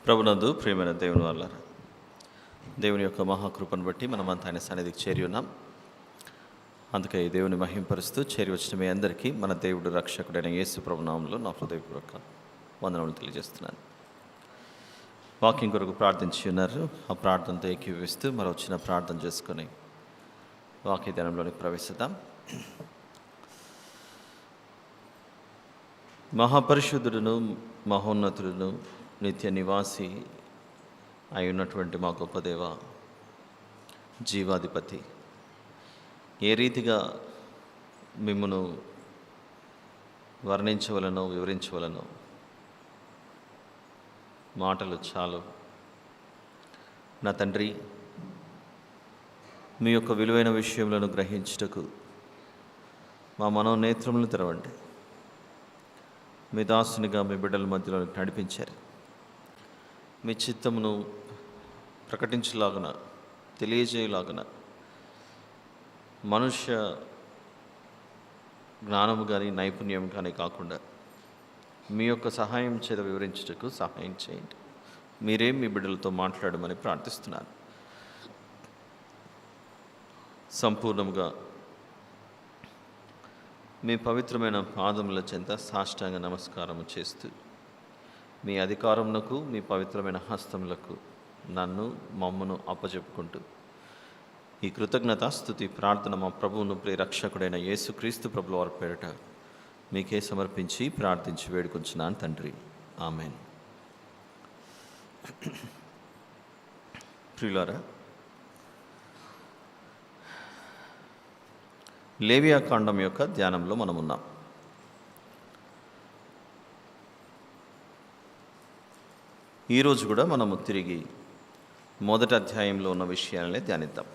ప్రభునందు ప్రియమైన దేవుని వల్ల దేవుని యొక్క మహాకృపను బట్టి మనమంతా ఆయన సన్నిధికి చేరి ఉన్నాం. అందుకే దేవుని మహింపరుస్తూ చేరి వచ్చిన మీ అందరికీ మన దేవుడు రక్షకుడైన యేసు ప్రభు నామములో నా హృదయపూర్వక వందనములు తెలియజేస్తున్నాను. వాకింగ్ కొరకు ప్రార్థించి ఉన్నారు. ఆ ప్రార్థనతో ఏకీభవిస్తూ మరో వచ్చిన ప్రార్థన చేసుకొని వాక్య ధ్యానంలోనికి ప్రవేశిద్దాం. మహాపరిశుద్ధుడును మహోన్నతుడును నిత్య నివాసి అయి ఉన్నటువంటి మా గొప్ప దేవ, జీవాధిపతి, ఏ రీతిగా మిమ్మును వర్ణించవలనో వివరించవలనో మాటలు చాలు. నా తండ్రి, మీ యొక్క విలువైన విషయములను గ్రహించుటకు మా మనోనేత్రములను తెరవండి. మీ దాసునిగా మీ బిడ్డల మధ్యలో నడిపించారు. మీ చిత్తమును ప్రకటించలాగున, తెలియజేయలాగున మనుష్య జ్ఞానము కానీ నైపుణ్యం కానీ కాకుండా మీ యొక్క సహాయం చేత వివరించుటకు సహాయం చేయండి. మీరే మీ బిడ్డలతో మాట్లాడమని ప్రార్థిస్తున్నాను. సంపూర్ణముగా మీ పవిత్రమైన పాదముల చెంత సాష్టాంగ నమస్కారము చేస్తూ మీ అధికారమునకు మీ పవిత్రమైన హస్తములకు నన్ను మమ్మను అప్పచెప్పుకుంటూ ఈ కృతజ్ఞతాస్తుతి ప్రార్థన మా ప్రభువును ప్రియరక్షకుడైన యేసుక్రీస్తు ప్రభుల వారి పేరిట మీకే సమర్పించి ప్రార్థించి వేడుకొంచున్నాను తండ్రి, ఆమెన్. ప్రియులారా, లేవియాకాండం యొక్క ధ్యానంలో మనం ఉన్నాం. ఈరోజు కూడా మనము తిరిగి మొదటి అధ్యాయంలో ఉన్న విషయాలనే ధ్యానిద్దాం.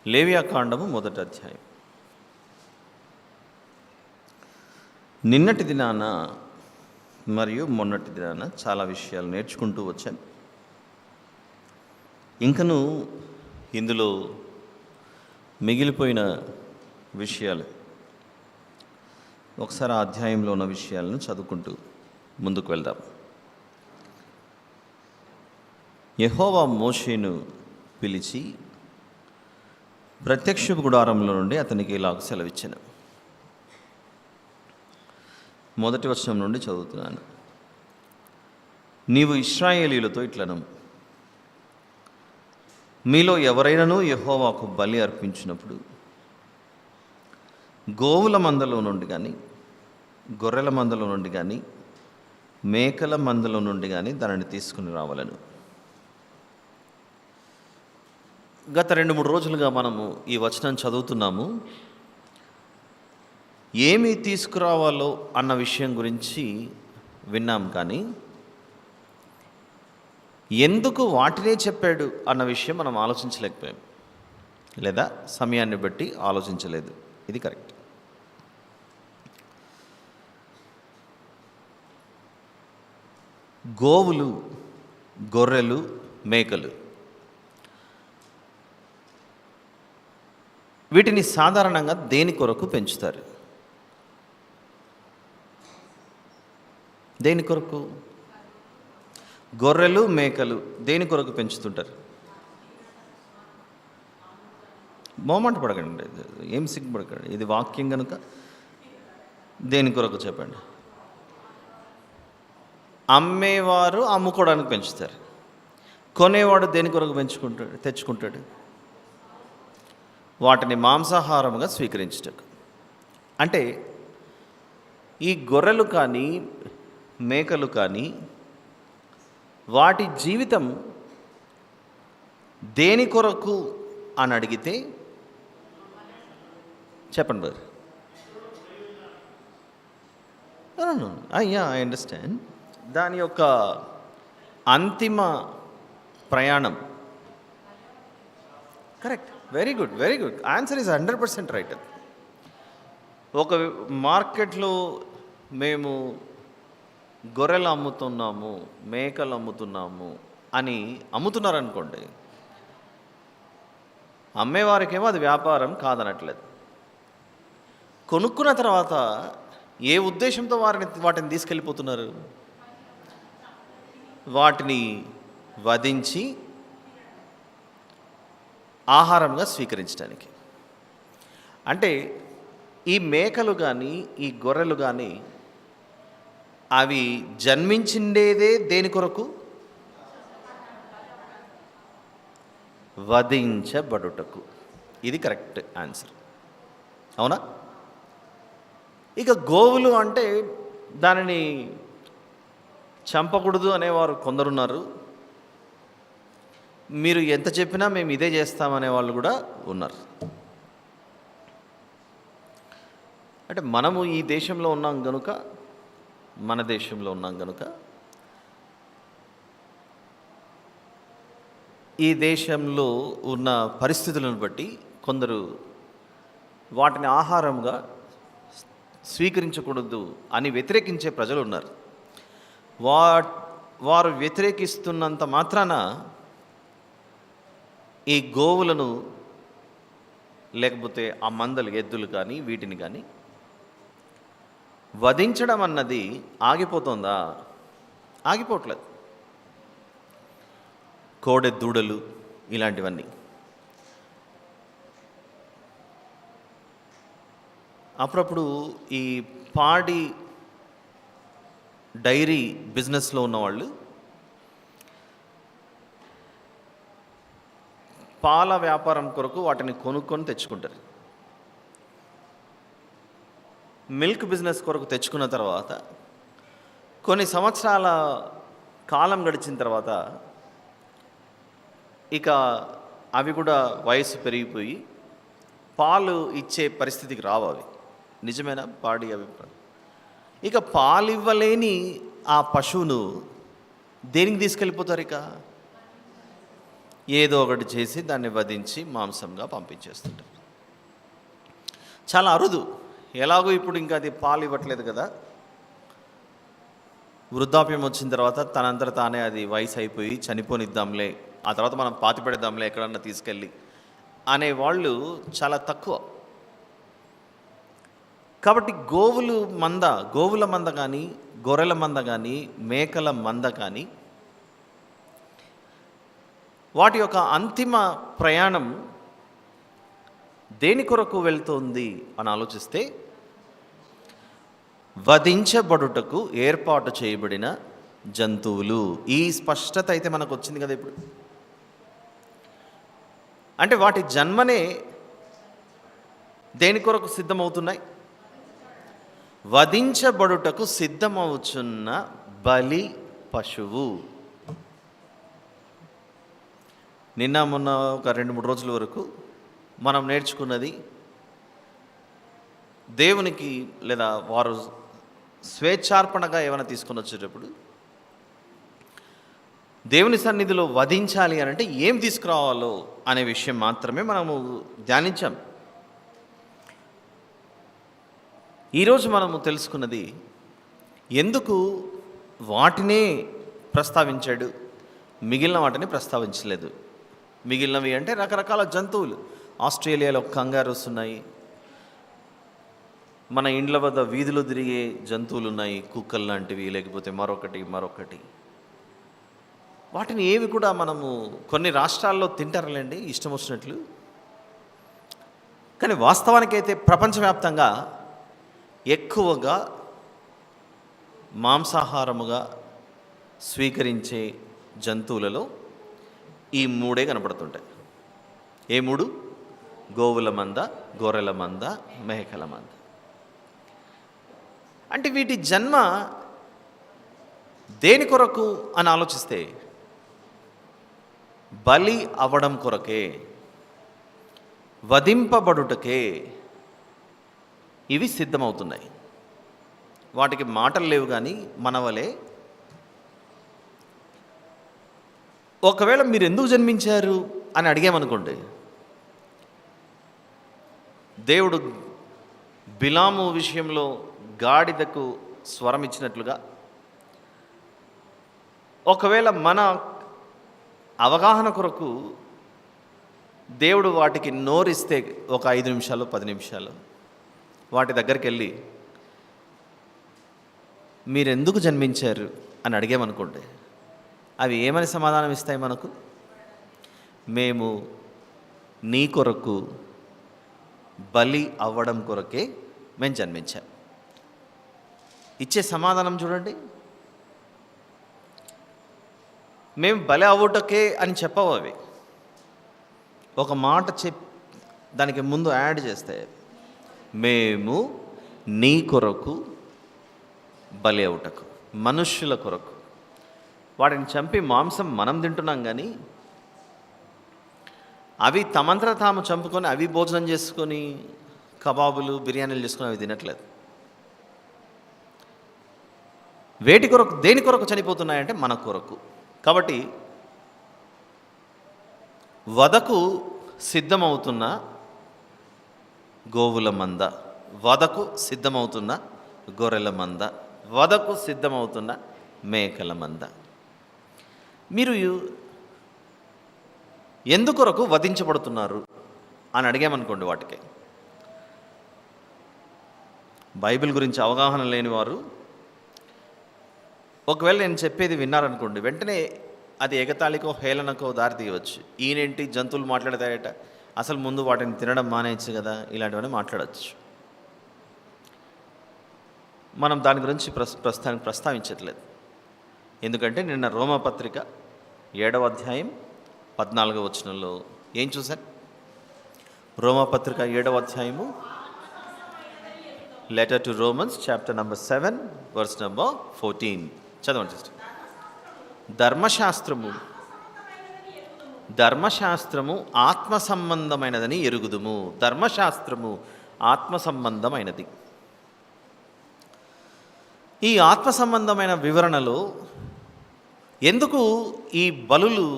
లేవియాకాండము మొదటి అధ్యాయం. నిన్నటి దినాన మరియు మొన్నటి దినాన చాలా విషయాలు నేర్చుకుంటూ వచ్చాం. ఇంకను ఇందులో మిగిలిపోయిన విషయాలు ఒకసారి ఆ అధ్యాయంలో ఉన్న విషయాలను చదువుకుంటూ ముందుకు వెళ్దాం. యెహోవా మోషేను పిలిచి ప్రత్యక్ష గుడారంలో నుండి అతనికి ఇలాగ సెలవిచ్చెను. మొదటి వచనం నుండి చదువుతున్నాను. నీవు ఇశ్రాయేలీయులతో ఇట్లను, మీలో ఎవరైనాను యెహోవాకు బలి అర్పించినప్పుడు గోవుల మందలో నుండి కానీ, గొర్రెల మందలో నుండి కానీ, మేకల మందలో నుండి కానీ దానిని తీసుకుని రావాలను. గత 2-3 రోజులుగా మనము ఈ వచనం చదువుతున్నాము. ఏమి తీసుకురావాలో అన్న విషయం గురించి విన్నాం, కానీ ఎందుకు వాటినే చెప్పాడు అన్న విషయం మనం ఆలోచించలేకపోయాం, లేదా సమయాన్ని బట్టి ఆలోచించలేదు. ఇది కరెక్ట్. గోవులు, గొర్రెలు, మేకలు, వీటిని సాధారణంగా దేని కొరకు పెంచుతారు? దేని కొరకు? గొర్రెలు, మేకలు దేని కొరకు పెంచుతుంటారు? మోమాట పడకండి, ఏం సిగ్గుపడకండి, ఇది వాక్యం కనుక. దేని కొరకు చెప్పండి? అమ్మేవారు అమ్ముకోవడానికి పెంచుతారు. కొనేవాడు దేని కొరకు తెచ్చుకుంటాడు? వాటిని మాంసాహారముగా స్వీకరించుటకు. అంటే ఈ గొర్రెలు కానీ మేకలు కానీ వాటి జీవితం దేని కొరకు అని అడిగితే చెప్పండి బ్రదర్. I understand. దాని యొక్క అంతిమ ప్రయాణం correct. Very good, very good. Answer is 100% right. ఒక మార్కెట్లో మేము గొర్రెలు అమ్ముతున్నాము, మేకలు అమ్ముతున్నాము అని అమ్ముతున్నారనుకోండి, అమ్మేవారికేమో అది వ్యాపారం కాదనట్లేదు. కొనుక్కున్న తర్వాత ఏ ఉద్దేశంతో వాటిని తీసుకెళ్ళిపోతున్నారు? వాటిని వధించి ఆహారంగా స్వీకరించడానికి. అంటే ఈ మేకలు కానీ ఈ గొర్రెలు కానీ అవి జన్మించిండేదే దేని కొరకు? వధించబడుటకు. ఇది కరెక్ట్ ఆన్సర్, అవునా? ఇక గోవులు అంటే దానిని చంపకూడదు అనేవారు కొందరున్నారు. మీరు ఎంత చెప్పినా మేము ఇదే చేస్తామనే వాళ్ళు కూడా ఉన్నారు. అంటే మనము ఈ దేశంలో ఉన్నాం కనుక, మన దేశంలో ఉన్నాం కనుక ఈ దేశంలో ఉన్న పరిస్థితులను బట్టి కొందరు వాటిని ఆహారంగా స్వీకరించకూడదు అని వ్యతిరేకించే ప్రజలు ఉన్నారు. వారు వ్యతిరేకిస్తున్నంత మాత్రాన ఈ గోవులను లేకపోతే ఆ మందలు, ఎద్దులు కానీ వీటిని కానీ వధించడం అన్నది ఆగిపోతుందా? ఆగిపోవట్లేదు. కోడె దూడలు ఇలాంటివన్నీ అప్పుడప్పుడు ఈ పాడి డైరీ బిజినెస్లో ఉన్నవాళ్ళు పాల వ్యాపారం కొరకు వాటిని కొనుక్కొని తెచ్చుకుంటారు. మిల్క్ బిజినెస్ కొరకు తెచ్చుకున్న తర్వాత కొన్ని సంవత్సరాల కాలం గడిచిన తర్వాత ఇక అవి కూడా వయసు పెరిగిపోయి పాలు ఇచ్చే పరిస్థితికి రావు. అవి నిజమేనా? పాడి అభిప్రాయం. ఇక పాలు ఇవ్వలేని ఆ పశువును దేనికి తీసుకెళ్ళిపోతారు? ఇక ఏదో ఒకటి చేసి దాన్ని వధించి మాంసంగా పంపించేస్తుంటారు. చాలా అరుదు. ఎలాగో ఇప్పుడు ఇంకా అది పాలు ఇవ్వట్లేదు కదా, వృద్ధాప్యం వచ్చిన తర్వాత తనంతట తానే అది వయసు అయిపోయి చనిపోనిద్దాంలే, ఆ తర్వాత మనం పాతిపెడదాంలే ఎక్కడన్నా తీసుకెళ్ళి అనేవాళ్ళు చాలా తక్కువ. కాబట్టి గోవుల మంద కానీ, గొర్రెల మంద కానీ, మేకల మంద కానీ వాటి యొక్క అంతిమ ప్రయాణం దేని కొరకు వెళ్తుంది అని ఆలోచిస్తే వధించబడుటకు ఏర్పాటు చేయబడిన జంతువులు. ఈ స్పష్టత అయితే మనకు వచ్చింది కదా ఇప్పుడు. అంటే వాటి జన్మనే దేని కొరకు సిద్ధమవుతున్నాయి? వధించబడుటకు సిద్ధమవుచున్న బలి పశువు. నిన్న మొన్న ఒక 2-3 రోజుల వరకు మనం నేర్చుకున్నది, దేవునికి లేదా వారు స్వేచ్ఛార్పణగా ఏమైనా తీసుకొని వచ్చేటప్పుడు దేవుని సన్నిధిలో వధించాలి అని అంటే ఏం తీసుకురావాలో అనే విషయం మాత్రమే మనము ధ్యానించాం. ఈరోజు మనము తెలుసుకున్నది ఎందుకు వాటినే ప్రస్తావించాడు, మిగిలిన వాటిని ప్రస్తావించలేదు. మిగిలినవి అంటే రకరకాల జంతువులు. ఆస్ట్రేలియాలో కంగారూస్ ఉన్నాయి, మన ఇండ్ల వద్ద వీధిలో తిరిగే జంతువులు ఉన్నాయి, కుక్కలు లాంటివి, లేకపోతే మరొకటి. వాటిని ఏవి కూడా మనము కొన్ని రాష్ట్రాల్లో తింటారులేండి ఇష్టం వచ్చినట్లు. కానీ వాస్తవానికైతే ప్రపంచవ్యాప్తంగా ఎక్కువగా మాంసాహారముగా స్వీకరించే జంతువులలో ఈ 3 కనపడుతుంటాయి. ఏ 3? గోవుల మంద, గొర్రెల మంద, మేకల మంద. అంటే వీటి జన్మ దేని కొరకు అని ఆలోచిస్తే బలి అవ్వడం కొరకే, వధింపబడుటకే ఇవి సిద్ధమవుతున్నాయి. వాటికి మాటలు లేవు కానీ మనవలే. ఒకవేళ మీరు ఎందుకు జన్మించారు అని అడిగామనుకోండి, దేవుడు బిలాము విషయంలో గాడిదకు స్వరం ఇచ్చినట్లుగా ఒకవేళ మన అవగాహన కొరకు దేవుడు వాటికి నోరిస్తే ఒక 5 నిమిషాలు 10 నిమిషాలు వాటి దగ్గరికి వెళ్ళి మీరెందుకు జన్మించారు అని అడిగామనుకోండి, అవి ఏమని సమాధానం ఇస్తాయి మనకు? మేము నీ కొరకు బలి అవ్వడం కొరకే మేము జన్మించాం. ఇచ్చే సమాధానం చూడండి. మేము బలి అవ్వటకే అని చెప్పవు అవి. ఒక మాట దానికి ముందు యాడ్ చేస్తాయి, మేము నీ కొరకు బలి అవుటకు, మనుష్యుల కొరకు. వాటిని చంపి మాంసం మనం తింటున్నాం, కానీ అవి తమంతట తాము చంపుకొని అవి భోజనం చేసుకొని కబాబులు బిర్యానీలు చేసుకొని అవి తినట్లేదు. వేటి కొరకు, దేని కొరకు చనిపోతున్నాయంటే మన కొరకు. కాబట్టి వధకు సిద్ధమవుతున్న గోవుల మంద, వధకు సిద్ధమవుతున్న గొర్రెల మంద, వధకు సిద్ధమవుతున్న మేకల మంద. మీరు ఎందుకొరకు వధించబడుతున్నారు అని అడిగామనుకోండి, వాటికి బైబిల్ గురించి అవగాహన లేని వారు ఒకవేళ నేను చెప్పేది విన్నారనుకోండి, వెంటనే అది ఎగతాళికో హేళనకో దారి తీయవచ్చు. ఈయనేంటి జంతువులు మాట్లాడతాయట, అసలు ముందు వాటిని తినడం మానేయచ్చు కదా, ఇలాంటివన్నీ మాట్లాడవచ్చు. మనం దాని గురించి ప్రస్తావించట్లేదు. ఎందుకంటే నిన్న రోమపత్రిక 7వ అధ్యాయం 14వ వచనంలో ఏం చూశాను? రోమపత్రిక 7వ అధ్యాయము, letter to Romans chapter number 7 verse number 14 చదవండి. ధర్మశాస్త్రము ఆత్మ సంబంధమైనదని ఎరుగుదుము. ధర్మశాస్త్రము ఆత్మ సంబంధమైనది. ఈ ఆత్మ సంబంధమైన వివరణలో ఎందుకు ఈ బలులు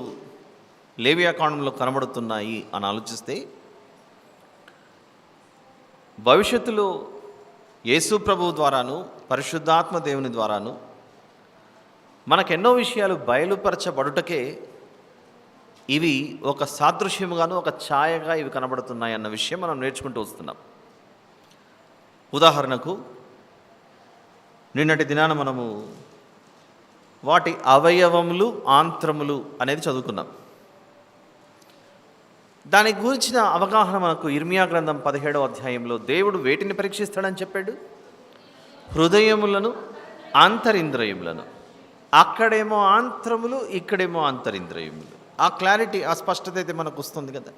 లేవియాకాండంలో కనబడుతున్నాయి అని ఆలోచిస్తే, భవిష్యత్తులో యేసు ప్రభువు ద్వారాను పరిశుద్ధాత్మ దేవుని ద్వారాను మనకెన్నో విషయాలు బయలుపరచబడుటకే ఇవి ఒక సాదృశ్యముగాను ఒక ఛాయగా ఇవి కనబడుతున్నాయి అన్న విషయం మనం నేర్చుకుంటూ వస్తున్నాం. ఉదాహరణకు నిన్నటి దినాన మనము వాటి అవయవములు ఆంత్రములు అనేది చదువుకున్నాం. దాని గురించిన అవగాహన మనకు ఇర్మియా గ్రంథం 17వ అధ్యాయంలో దేవుడు వేటిని పరీక్షిస్తాడని చెప్పాడు? హృదయములను, అంతరింద్రియములను. అక్కడేమో ఆంత్రములు, ఇక్కడేమో అంతరింద్రియములు. ఆ క్లారిటీ, ఆ స్పష్టత అయితే మనకు వస్తుంది కదా.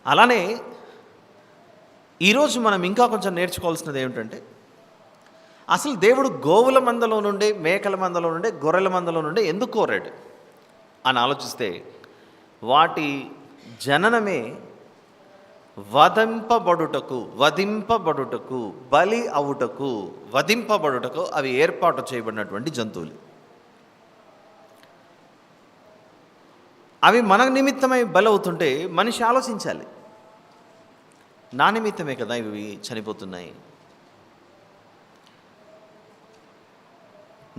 అలానే ఈరోజు మనం ఇంకా కొంచెం నేర్చుకోవాల్సినది ఏమిటంటే, అసలు దేవుడు గోవుల మందలో నుండి, మేకల మందలో నుండి, గొర్రెల మందలో నుండి ఎందుకు కోరాడు అని ఆలోచిస్తే, వాటి జననమే వధింపబడుటకు, బలి అవుటకు, వధింపబడుటకు అవి ఏర్పాటు చేయబడినటువంటి జంతువులు. అవి మన నిమిత్తమై బలి అవుతుంటే మనిషి ఆలోచించాలి, నా నిమిత్తమే కదా ఇవి చనిపోతున్నాయి,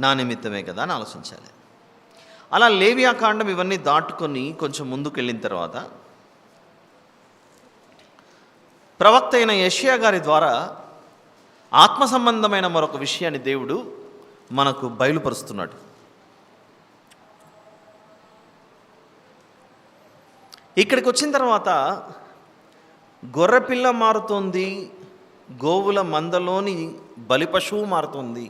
నా నిమిత్తమే కదా అని ఆలోచించాలి. అలా లేవియాకాండం ఇవన్నీ దాటుకొని కొంచెం ముందుకు వెళ్ళిన తర్వాత ప్రవక్త అయిన యెషయా గారి ద్వారా ఆత్మ సంబంధమైన మరొక విషయాన్ని దేవుడు మనకు బయలుపరుస్తున్నాడు. ఇక్కడికి వచ్చిన తర్వాత గొర్రెపిల్ల మారుతోంది, గోవుల మందలోని బలి పశువు మారుతుంది,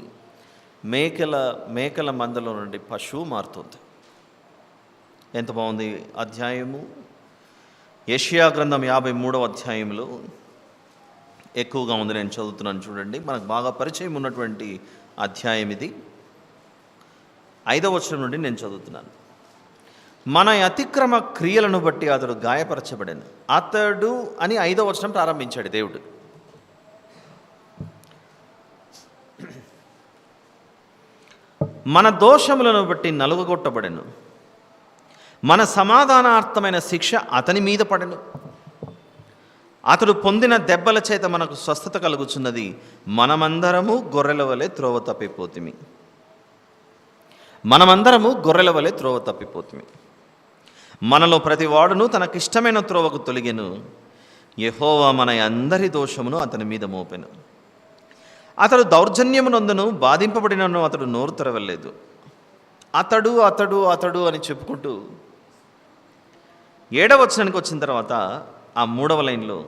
మేకల మందలో నుండి పశువు మారుతుంది. ఎంత బాగుంది అధ్యాయము. యెషయా గ్రంథం 53వ అధ్యాయంలో ఎక్కువగా ఉంది, నేను చదువుతున్నాను చూడండి. మనకు బాగా పరిచయం ఉన్నటువంటి అధ్యాయం ఇది. 5వ వచనం నుండి నేను చదువుతున్నాను. మన అతిక్రమ క్రియలను బట్టి అతడు గాయపరచబడెను. అతడు అని 5వ వచనం ప్రారంభించాడు దేవుడు. మన దోషములను బట్టి నలుగగొట్టబడెను, మన సమాధానార్థమైన శిక్ష అతని మీద పడెను. అతడు పొందిన దెబ్బల చేత మనకు స్వస్థత కలుగుచున్నది. మనమందరము గొర్రెల వలె త్రోవ తప్పిపోతిమి. మనలో ప్రతి వాడును తనకిష్టమైన త్రోవకు తొలగెను. యెహోవా మన అందరి దోషమును అతని మీద మోపెను. అతడు దౌర్జన్యమునందును బాధింపబడినను అతడు నోరు తెరవలేదు. అతడు అతడు అతడు అని చెప్పుకుంటూ 7వ వచనానికి వచ్చిన తర్వాత ఆ 3వ లైన్లో,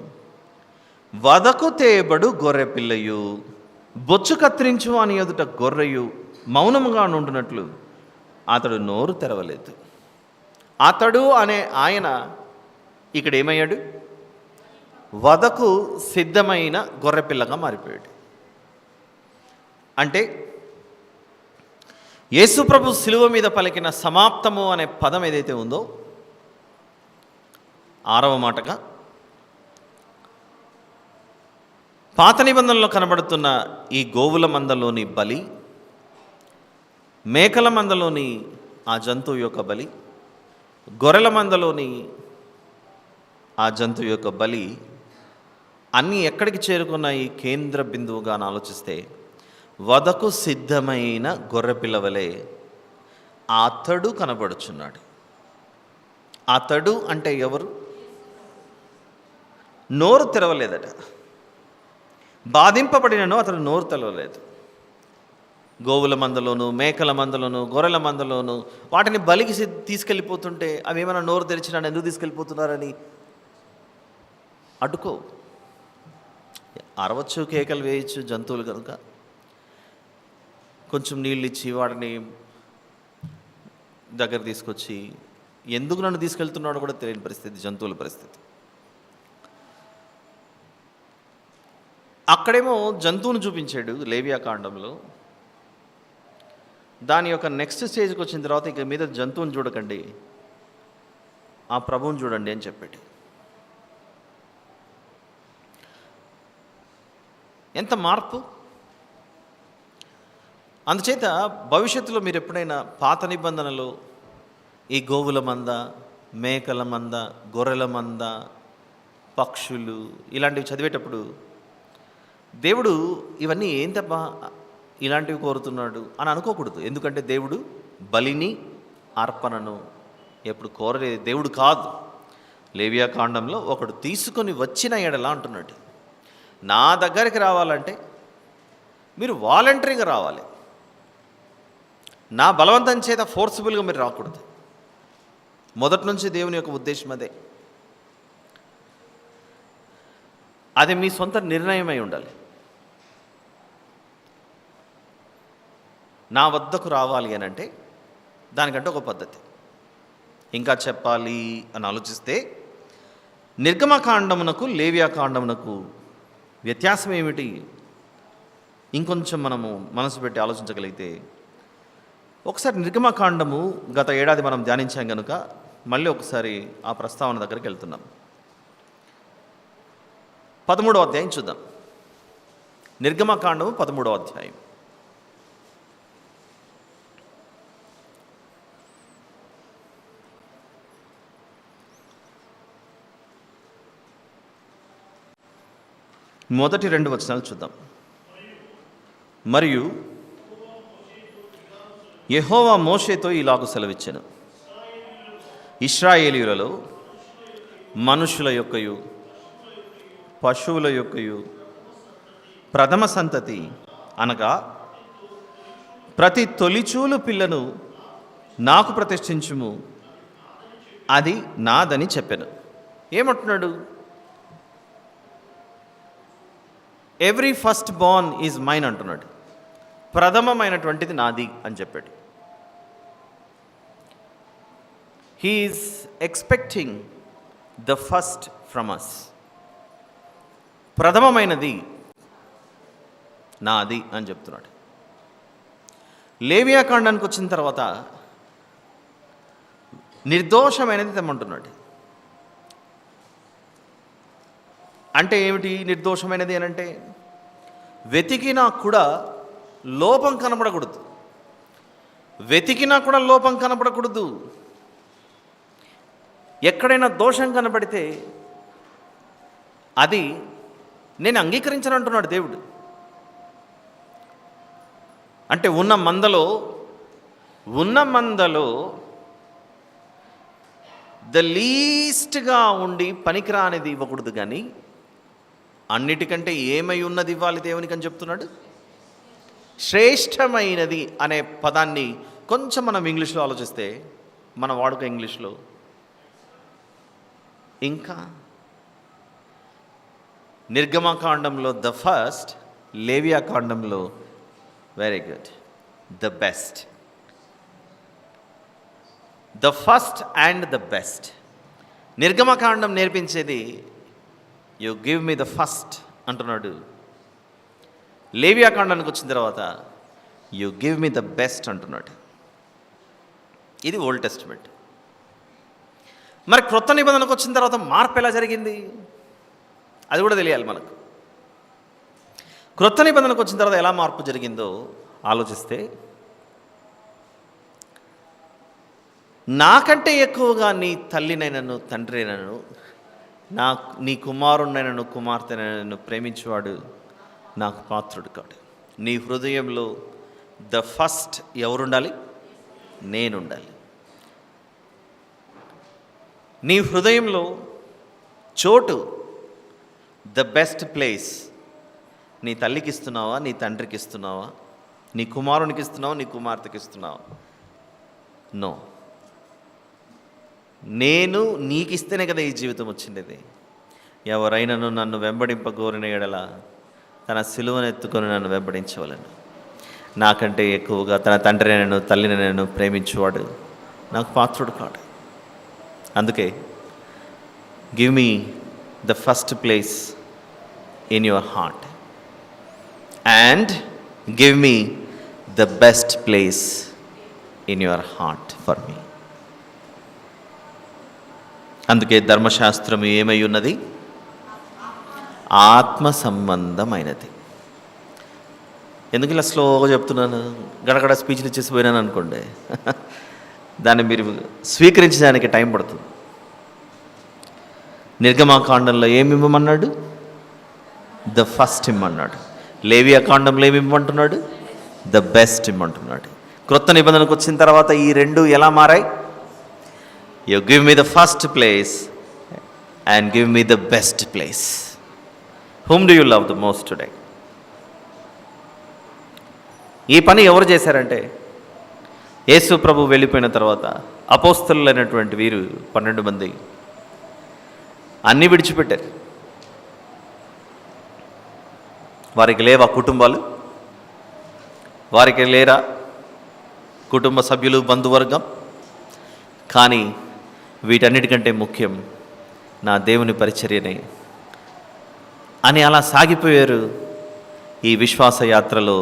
వదకు తేబడు గొర్రె పిల్లయు బొచ్చు కత్తిరించు అని ఎదుట గొర్రెయు మౌనముగా నుండినట్లు అతడు నోరు తెరవలేదు. అతడు అనే ఆయన ఇక్కడ ఏమయ్యాడు? వదకు సిద్ధమైన గొర్రెపిల్లగా మారిపోయాడు. అంటే యేసుప్రభు శిలువ మీద పలికిన సమాప్తము అనే పదం ఏదైతే ఉందో, 6వ మాటగా పాత నిబంధనలో కనబడుతున్న ఈ గోవుల మందలోని బలి, మేకల మందలోని ఆ జంతువు యొక్క బలి, గొర్రెల మందలోని ఆ జంతువు యొక్క బలి అన్నీ ఎక్కడికి చేరుకున్నాయి? కేంద్ర బిందువుగా ఆలోచిస్తే వదకు సిద్ధమైన గొర్రెపిల్ల వలె అతడు కనబడుచున్నాడు. అతడు అంటే ఎవరు? నోరు తెరవలేదట. బాధింపబడినను అతడు నోరు తెరవలేదు. గోవుల మందలోను, మేకల మందలోను, గొర్రెల మందలోను వాటిని బలికి తీసుకెళ్ళిపోతుంటే అవి ఏమైనా నోరు తెరిచినా ఎందుకు తీసుకెళ్ళిపోతున్నారని అడ్డుకో. అరవచ్చు, కేకలు వేయచ్చు జంతువులు కనుక. కొంచెం నీళ్ళు ఇచ్చి వాటిని దగ్గర తీసుకొచ్చి ఎందుకు నన్ను తీసుకెళ్తున్నాడో కూడా తెలియని పరిస్థితి జంతువుల పరిస్థితి. అక్కడేమో జంతువును చూపించాడు లేవియాకాండంలో. దాని యొక్క నెక్స్ట్ స్టేజ్కి వచ్చిన తర్వాత ఇక మీద జంతువుని చూడకండి, ఆ ప్రభువుని చూడండి అని చెప్పాడు. ఎంత మార్పు! అందుచేత భవిష్యత్తులో మీరు ఎప్పుడైనా పాత నిబంధనలో ఈ గోవుల మంద, మేకల మంద, గొర్రెల మంద, పక్షులు ఇలాంటివి చదివేటప్పుడు దేవుడు ఇవన్నీ ఏంటబ్బా ఇలాంటివి కోరుతున్నాడు అని అనుకోకూడదు. ఎందుకంటే దేవుడు బలిని, అర్పణను ఎప్పుడు కోరలేదు. దేవుడు కాదు. లేవియాకాండంలో ఒకడు తీసుకొని వచ్చిన ఎడలా అంటున్నాడు, నా దగ్గరికి రావాలంటే మీరు వాలంటరీగా రావాలి, నా బలవంతం చేత ఫోర్సిబుల్గా మీరు రాకూడదు. మొదటి నుంచి దేవుని యొక్క ఉద్దేశం అదే. అది మీ సొంత నిర్ణయమై ఉండాలి. నా వద్దకు రావాలి అని అంటే దానికంటే ఒక పద్ధతి. ఇంకా చెప్పాలి అని ఆలోచిస్తే నిర్గమకాండమునకు లేవియాకాండమునకు వ్యత్యాసం ఏమిటి? ఇంకొంచెం మనము మనసు పెట్టి ఆలోచించగలిగితే, ఒకసారి నిర్గమకాండము గత ఏడాది మనం ధ్యానించాం కనుక మళ్ళీ ఒకసారి ఆ ప్రస్తావన దగ్గరికి వెళ్తున్నాం. 13వ అధ్యాయం చూద్దాం. నిర్గమకాండము 13వ అధ్యాయం. మొదటి 2 వచనాలు చూద్దాం. మరియు యెహోవా మోషేతో ఇలాగు సెలవిచ్చెను, ఇశ్రాయేలీయులలో మనుషుల యొక్కయు పశువుల యొక్కయు ప్రథమ సంతతి అనగా ప్రతి తొలిచూలు పిల్లను నాకు ప్రతిష్ఠించుము, అది నాదని చెప్పాను. ఏమంటున్నాడు? Every first born is mine అంటున్నాడు. ప్రథమమైనటువంటిది నాది అని చెప్పాడు. He is expecting the first from us. ప్రథమమైనది నాది అని చెప్తున్నాడు. లేవియాకాండానికి వచ్చిన తర్వాత నిర్దోషమైనది తెమ్మంటున్నాడు. అంటే ఏమిటి నిర్దోషమైనది అని అంటే, వెతికినా కూడా లోపం కనపడకూడదు. వెతికినా కూడా లోపం కనపడకూడదు. ఎక్కడైనా దోషం కనపడితే అది నేను అంగీకరించను అంటున్నాడు దేవుడు. అంటే ఉన్న మందలో ద లీస్ట్గా ఉండి పనికిరానిది ఇవ్వకూడదు, కానీ అన్నిటికంటే ఏమై ఉన్నది ఇవ్వాలి దేవునికి అని చెప్తున్నాడు. శ్రేష్టమైనది అనే పదాన్ని కొంచెం మనం ఇంగ్లీష్లో ఆలోచిస్తే, మన వాడుక ఇంగ్లీష్లో ఇంకా నిర్గమకాండంలో ద ఫస్ట్, లేవియాకాండంలో very good, the best. The first and the best. నిర్గమకాండం నేర్పించేది you give me the first అంటున్నాడు. లేవియాకాండానికి వచ్చిన తర్వాత you give me the best అంటున్నాడు. ఇది ఓల్డ్ టెస్టిమెంట్. మరి క్రొత్త నిబంధనకు వచ్చిన తర్వాత మార్పు ఎలా జరిగింది అది కూడా తెలియాలి మనకు. క్రొత్త నిబంధనకు వచ్చిన తర్వాత ఎలా మార్పు జరిగిందో ఆలోచిస్తే, నాకంటే ఎక్కువగా నీ తల్లినైనను తండ్రినైనను నీ కుమారుణ్ణైనను కుమార్తెనైనను ప్రేమించేవాడు నాకు పాత్రుడు కాడు. నీ హృదయంలో ద ఫస్ట్ ఎవరుండాలి? నేనుండాలి. నీ హృదయంలో చోటు, ద బెస్ట్ ప్లేస్ నీ తల్లికి ఇస్తున్నావా, నీ తండ్రికి ఇస్తున్నావా, నీ కుమారునికి ఇస్తున్నావా, నీ కుమార్తెకి ఇస్తున్నావా? నో. నేను నీకు ఇస్తేనే కదా ఈ జీవితం వచ్చింది. ఎవరైనాను నన్ను వెంబడింపగోరిన ఎడల తన సిలువను ఎత్తుకొని నన్ను వెంబడించవలను. నాకంటే ఎక్కువగా తన తండ్రినైనను తల్లినైనను ప్రేమించేవాడు నాకు పాత్రుడు కాడు. అందుకే give me the first place in your heart and give me the best place in your heart for me. అందుకే ధర్మశాస్త్రం ఏమై ఉన్నది? ఆత్మ సంబంధమైనది. ఎందుకు ఇలా స్లోగా చెప్తున్నాను? గడగడ స్పీచ్లు ఇచ్చేసి పోయినాను అనుకోండి, దాన్ని మీరు స్వీకరించడానికి టైం పడుతుంది. నిర్గమాకాండంలో ఏమి ఇవ్వమన్నాడు? ద ఫస్ట్ ఇమ్మన్నాడు. లేవియాకాండంలో ఏమి ఇవ్వమంటున్నాడు? ద బెస్ట్ ఇమ్మంటున్నాడు. క్రొత్త నిబంధనకు వచ్చిన తర్వాత ఈ రెండు ఎలా మారాయి? You give me the first place and give me the best place. Whom do you love the most today? ఈ పని ఎవరు చేశారంటే, యేసు ప్రభు వెళ్ళిపోయిన తర్వాత అపోస్తలులైనటువంటి వీరు 12 మంది అన్నీ విడిచిపెట్టారు. వారికి లేవా కుటుంబాలు? వారికి లేరా కుటుంబ సభ్యులు, బంధువర్గం? కానీ వీటన్నిటికంటే ముఖ్యం నా దేవుని పరిచర్యనే అని అలా సాగిపోయారు. ఈ విశ్వాస యాత్రలో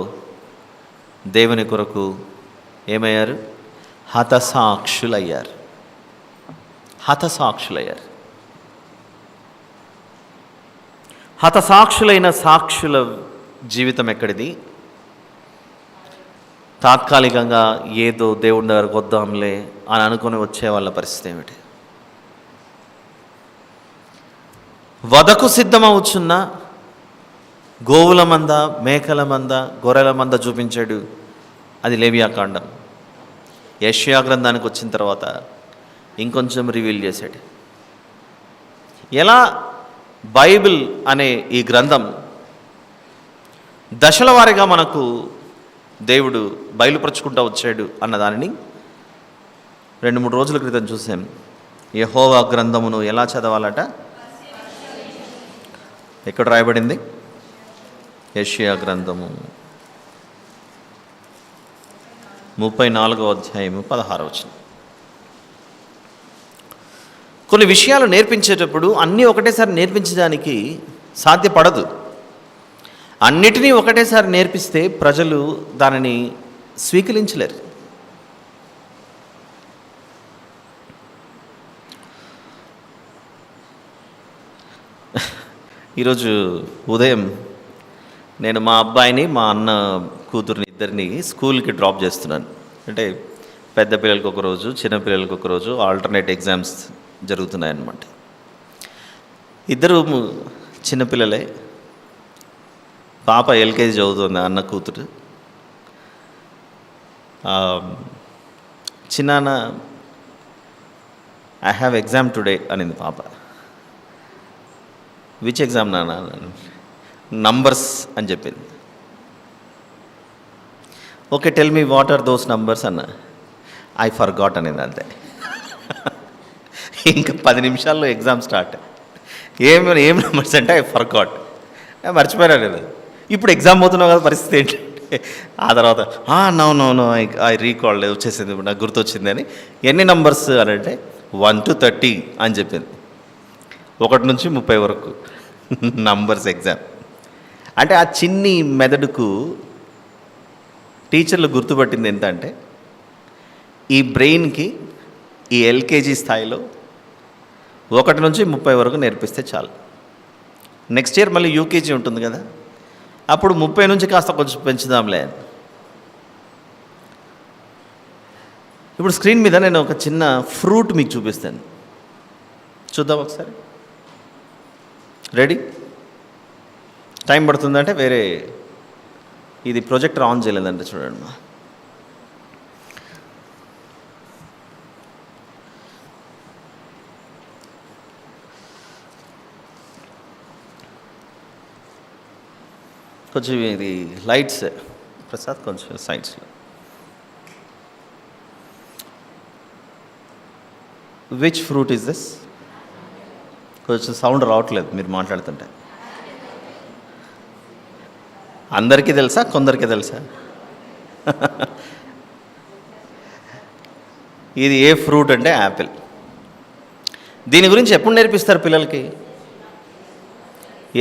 దేవుని కొరకు ఏమయ్యారు? హతసాక్షులయ్యారు. హతసాక్షులయ్యారు. హతసాక్షులైన సాక్షుల జీవితం ఎక్కడిది? తాత్కాలికంగా ఏదో దేవుడి దగ్గరకు వద్దాంలే అని అనుకుని వచ్చే వాళ్ళ పరిస్థితి ఏమిటి? వదకు సిద్ధమవుచున్న గోవుల మంద, మేకల మంద, గొర్రెల మంద చూపించాడు. అది లేవియాకాండం. యెషయా గ్రంథానికి వచ్చిన తర్వాత ఇంకొంచెం రివీల్ చేశాడు. ఎలా బైబిల్ అనే ఈ గ్రంథం దశల వారీగా మనకు దేవుడు బయలుపరుచుకుంటూ వచ్చాడు అన్న దానిని 2-3 రోజుల క్రితం చూసాం. యెహోవా గ్రంథమును ఎలా చదవాలట? ఎక్కడ రాయబడింది? యెషయా గ్రంథము 34వ అధ్యాయము 16వ వచనం. కొన్ని విషయాలు నేర్పించేటప్పుడు అన్నీ ఒకటేసారి నేర్పించడానికి సాధ్యపడదు. అన్నిటినీ ఒకటేసారి నేర్పిస్తే ప్రజలు దానిని స్వీకరించలేరు. ఈరోజు ఉదయం నేను మా అబ్బాయిని, మా అన్న కూతురిని ఇద్దరిని స్కూల్కి డ్రాప్ చేస్తున్నాను. అంటే పెద్ద పిల్లలకి ఒకరోజు, చిన్న పిల్లలకి ఒకరోజు ఆల్టర్నేట్ ఎగ్జామ్స్ జరుగుతున్నాయన్నమాట. ఇద్దరు చిన్నపిల్లలే. పాప ఎల్కేజీ చదువుతుంది, అన్న కూతురు. చిన్నాన్న ఐ హ్యావ్ ఎగ్జామ్ టుడే అనింది పాప. విచ్ ఎగ్జామ్ నాన్న? నంబర్స్ అని చెప్పింది. Okay, tell me what are those numbers అన్న. ఐ ఫర్ గాట్ అనేది అంతే. ఇంకా 10 నిమిషాల్లో ఎగ్జామ్ స్టార్ట్. ఏం నెంబర్స్ అంటే ఐ ఫర్ గాట్, మర్చిపోయాను నేను. ఇప్పుడు ఎగ్జామ్ పోతున్నావు కదా, పరిస్థితి ఏంటంటే ఆ తర్వాత నో ఐ రీకాల్డ్, వచ్చేసింది, నాకు గుర్తొచ్చింది అని. ఎన్ని నంబర్స్ అని అంటే 1 to 30 అని చెప్పింది. 1 నుంచి 30 వరకు నంబర్స్ ఎగ్జామ్. అంటే ఆ చిన్ని మెదడుకు టీచర్లు గుర్తుపట్టింది ఎంత అంటే, ఈ బ్రెయిన్కి ఈ ఎల్కేజీ స్థాయిలో 1 నుంచి 30 వరకు నేర్పిస్తే చాలు. నెక్స్ట్ ఇయర్ మళ్ళీ యూకేజీ ఉంటుంది కదా, అప్పుడు 30 నుంచి కాస్త కొంచెం పెంచుదాంలే. ఇప్పుడు స్క్రీన్ మీద నేను ఒక చిన్న ఫ్రూట్ మీకు చూపిస్తాను, చూద్దాం ఒకసారి. రెడీ? టైం పడుతుందంటే వేరే, ఇది ప్రొజెక్టర్ ఆన్ చేయలేదంటే చూడండి మా. కొంచెం ఇది లైట్స్ ప్రసాద్, కొంచెం సైడ్స్లో. Which fruit is this? కొంచెం సౌండ్ రావట్లేదు మీరు మాట్లాడుతుంటే. అందరికీ తెలుసా, కొందరికి తెలుసా? ఇది ఏ ఫ్రూట్ అంటే యాపిల్. దీని గురించి ఎప్పుడు నేర్పిస్తారు పిల్లలకి?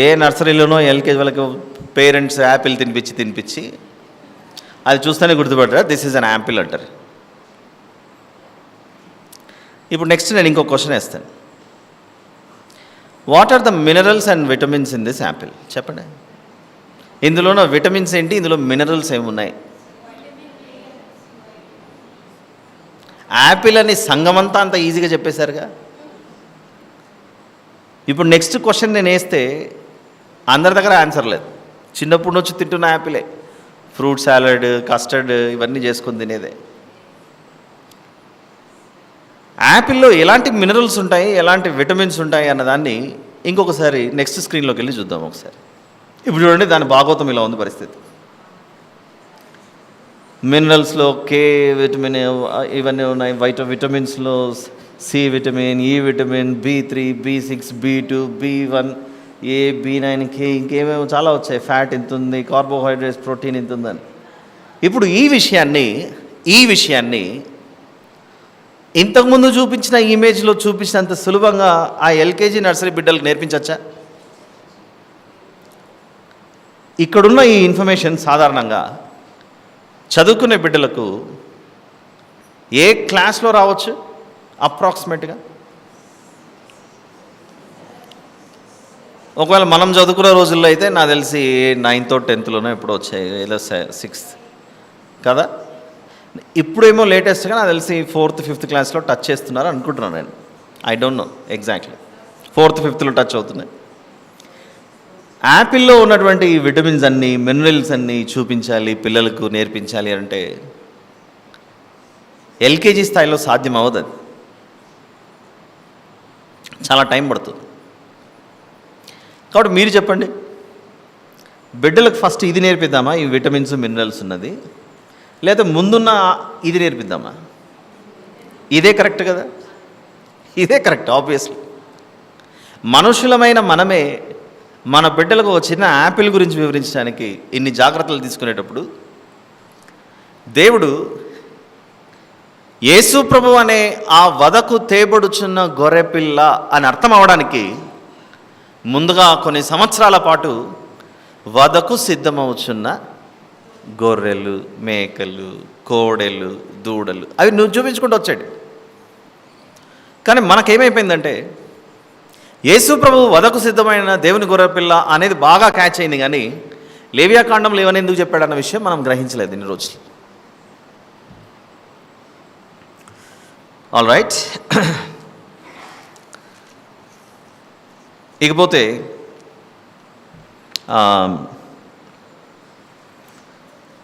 ఏ నర్సరీలోనో ఎల్కేజీ వాళ్ళకి పేరెంట్స్ యాపిల్ తినిపించి అది చూస్తేనే గుర్తుపడతారు, దిస్ ఈజ్ అన్ యాపిల్ అంటారు. ఇప్పుడు నెక్స్ట్ నేను ఇంకో క్వశ్చన్ వేస్తాను. What are the minerals and vitamins in this apple? చెప్పండి. ఇందులోనూ విటమిన్స్ ఏంటి, ఇందులో మినరల్స్ ఏమున్నాయి? యాపిల్ అని సంగమంతా అంత ఈజీగా చెప్పేశారుగా. ఇప్పుడు నెక్స్ట్ క్వశ్చన్ నేను వేస్తే అందరి దగ్గర ఆన్సర్ లేదు. చిన్నప్పటి నుంచి తింటున్న యాపిలే, ఫ్రూట్ సాలడ్, కస్టర్డ్ ఇవన్నీ చేసుకొని తినేదే. యాపిల్లో ఎలాంటి మినరల్స్ ఉంటాయి, ఎలాంటి విటమిన్స్ ఉంటాయి అన్నదాన్ని ఇంకొకసారి నెక్స్ట్ స్క్రీన్లోకి వెళ్ళి చూద్దాం ఒకసారి. ఇప్పుడు చూడండి, దాని భాగవతం ఇలా ఉంది పరిస్థితి. మినరల్స్లో కే విటమిన్ ఇవన్నీ ఉన్నాయి, విటమిన్స్లో సి విటమిన్, ఈ vitamin, B3, B6, B2, B1, A, B9, K, ఇంకేమేమో చాలా వచ్చాయి. ఫ్యాట్ ఇంత ఉంది, కార్బోహైడ్రేట్స్, ప్రోటీన్ ఇంత ఉందని. ఇప్పుడు ఈ విషయాన్ని ఇంతకుముందు చూపించిన ఇమేజ్లో చూపించినంత సులభంగా ఆ ఎల్కేజీ నర్సరీ బిడ్డలకు నేర్పించవచ్చా? ఇక్కడున్న ఈ ఇన్ఫర్మేషన్ సాధారణంగా చదువుకునే బిడ్డలకు ఏ క్లాస్లో రావచ్చు అప్రాక్సిమేట్గా? ఒకవేళ మనం చదువుకునే రోజుల్లో అయితే నాకు తెలిసి 9th or 10th ఎప్పుడో వచ్చాయి, ఏదో 6th కదా. ఇప్పుడేమో లేటెస్ట్గా నాకు తెలిసి 4th, 5th క్లాస్లో టచ్ చేస్తున్నారు అనుకుంటున్నాను నేను. I don't know exactly, 4th, 5thలో టచ్ అవుతున్నాయి. యాపిల్లో ఉన్నటువంటి ఈ విటమిన్స్ అన్నీ, మినరల్స్ అన్నీ చూపించాలి, పిల్లలకు నేర్పించాలి అంటే ఎల్కేజీ స్థాయిలో సాధ్యం అవ్వదు. అది చాలా టైం పడుతుంది. కాబట్టి మీరు చెప్పండి, బిడ్డలకు ఫస్ట్ ఇది నేర్పిద్దామా, ఈ విటమిన్స్ మినరల్స్ ఉన్నది, లేదా ముందున్న ఇది నేర్పిద్దామా? ఇదే కరెక్ట్ కదా, ఇదే కరెక్ట్. ఆబ్వియస్లీ మనుషులమైన మనమే మన బిడ్డలకు ఒక చిన్న యాపిల్ గురించి వివరించడానికి ఇన్ని జాగ్రత్తలు తీసుకునేటప్పుడు దేవుడు యేసు ప్రభు అనే ఆ వదకు తేబడుచున్న గొర్రెపిల్ల అని అర్థం అవడానికి ముందుగా కొన్ని సంవత్సరాల పాటు వదకు సిద్ధమవుచున్న గొర్రెలు, మేకలు, కోడెలు, దూడలు అవి నువ్వు చూపించుకుంటూ వచ్చాడు. కానీ మనకేమైపోయిందంటే యేసు ప్రభు వదకు సిద్ధమైన దేవుని గొర్రెపిల్ల అనేది బాగా క్యాచ్ అయింది, కానీ లేవియాకాండంలో ఏమని ఎందుకు చెప్పాడన్న విషయం మనం గ్రహించలేదు ఇన్ని రోజులు. ఆల్ రైట్, ఇకపోతే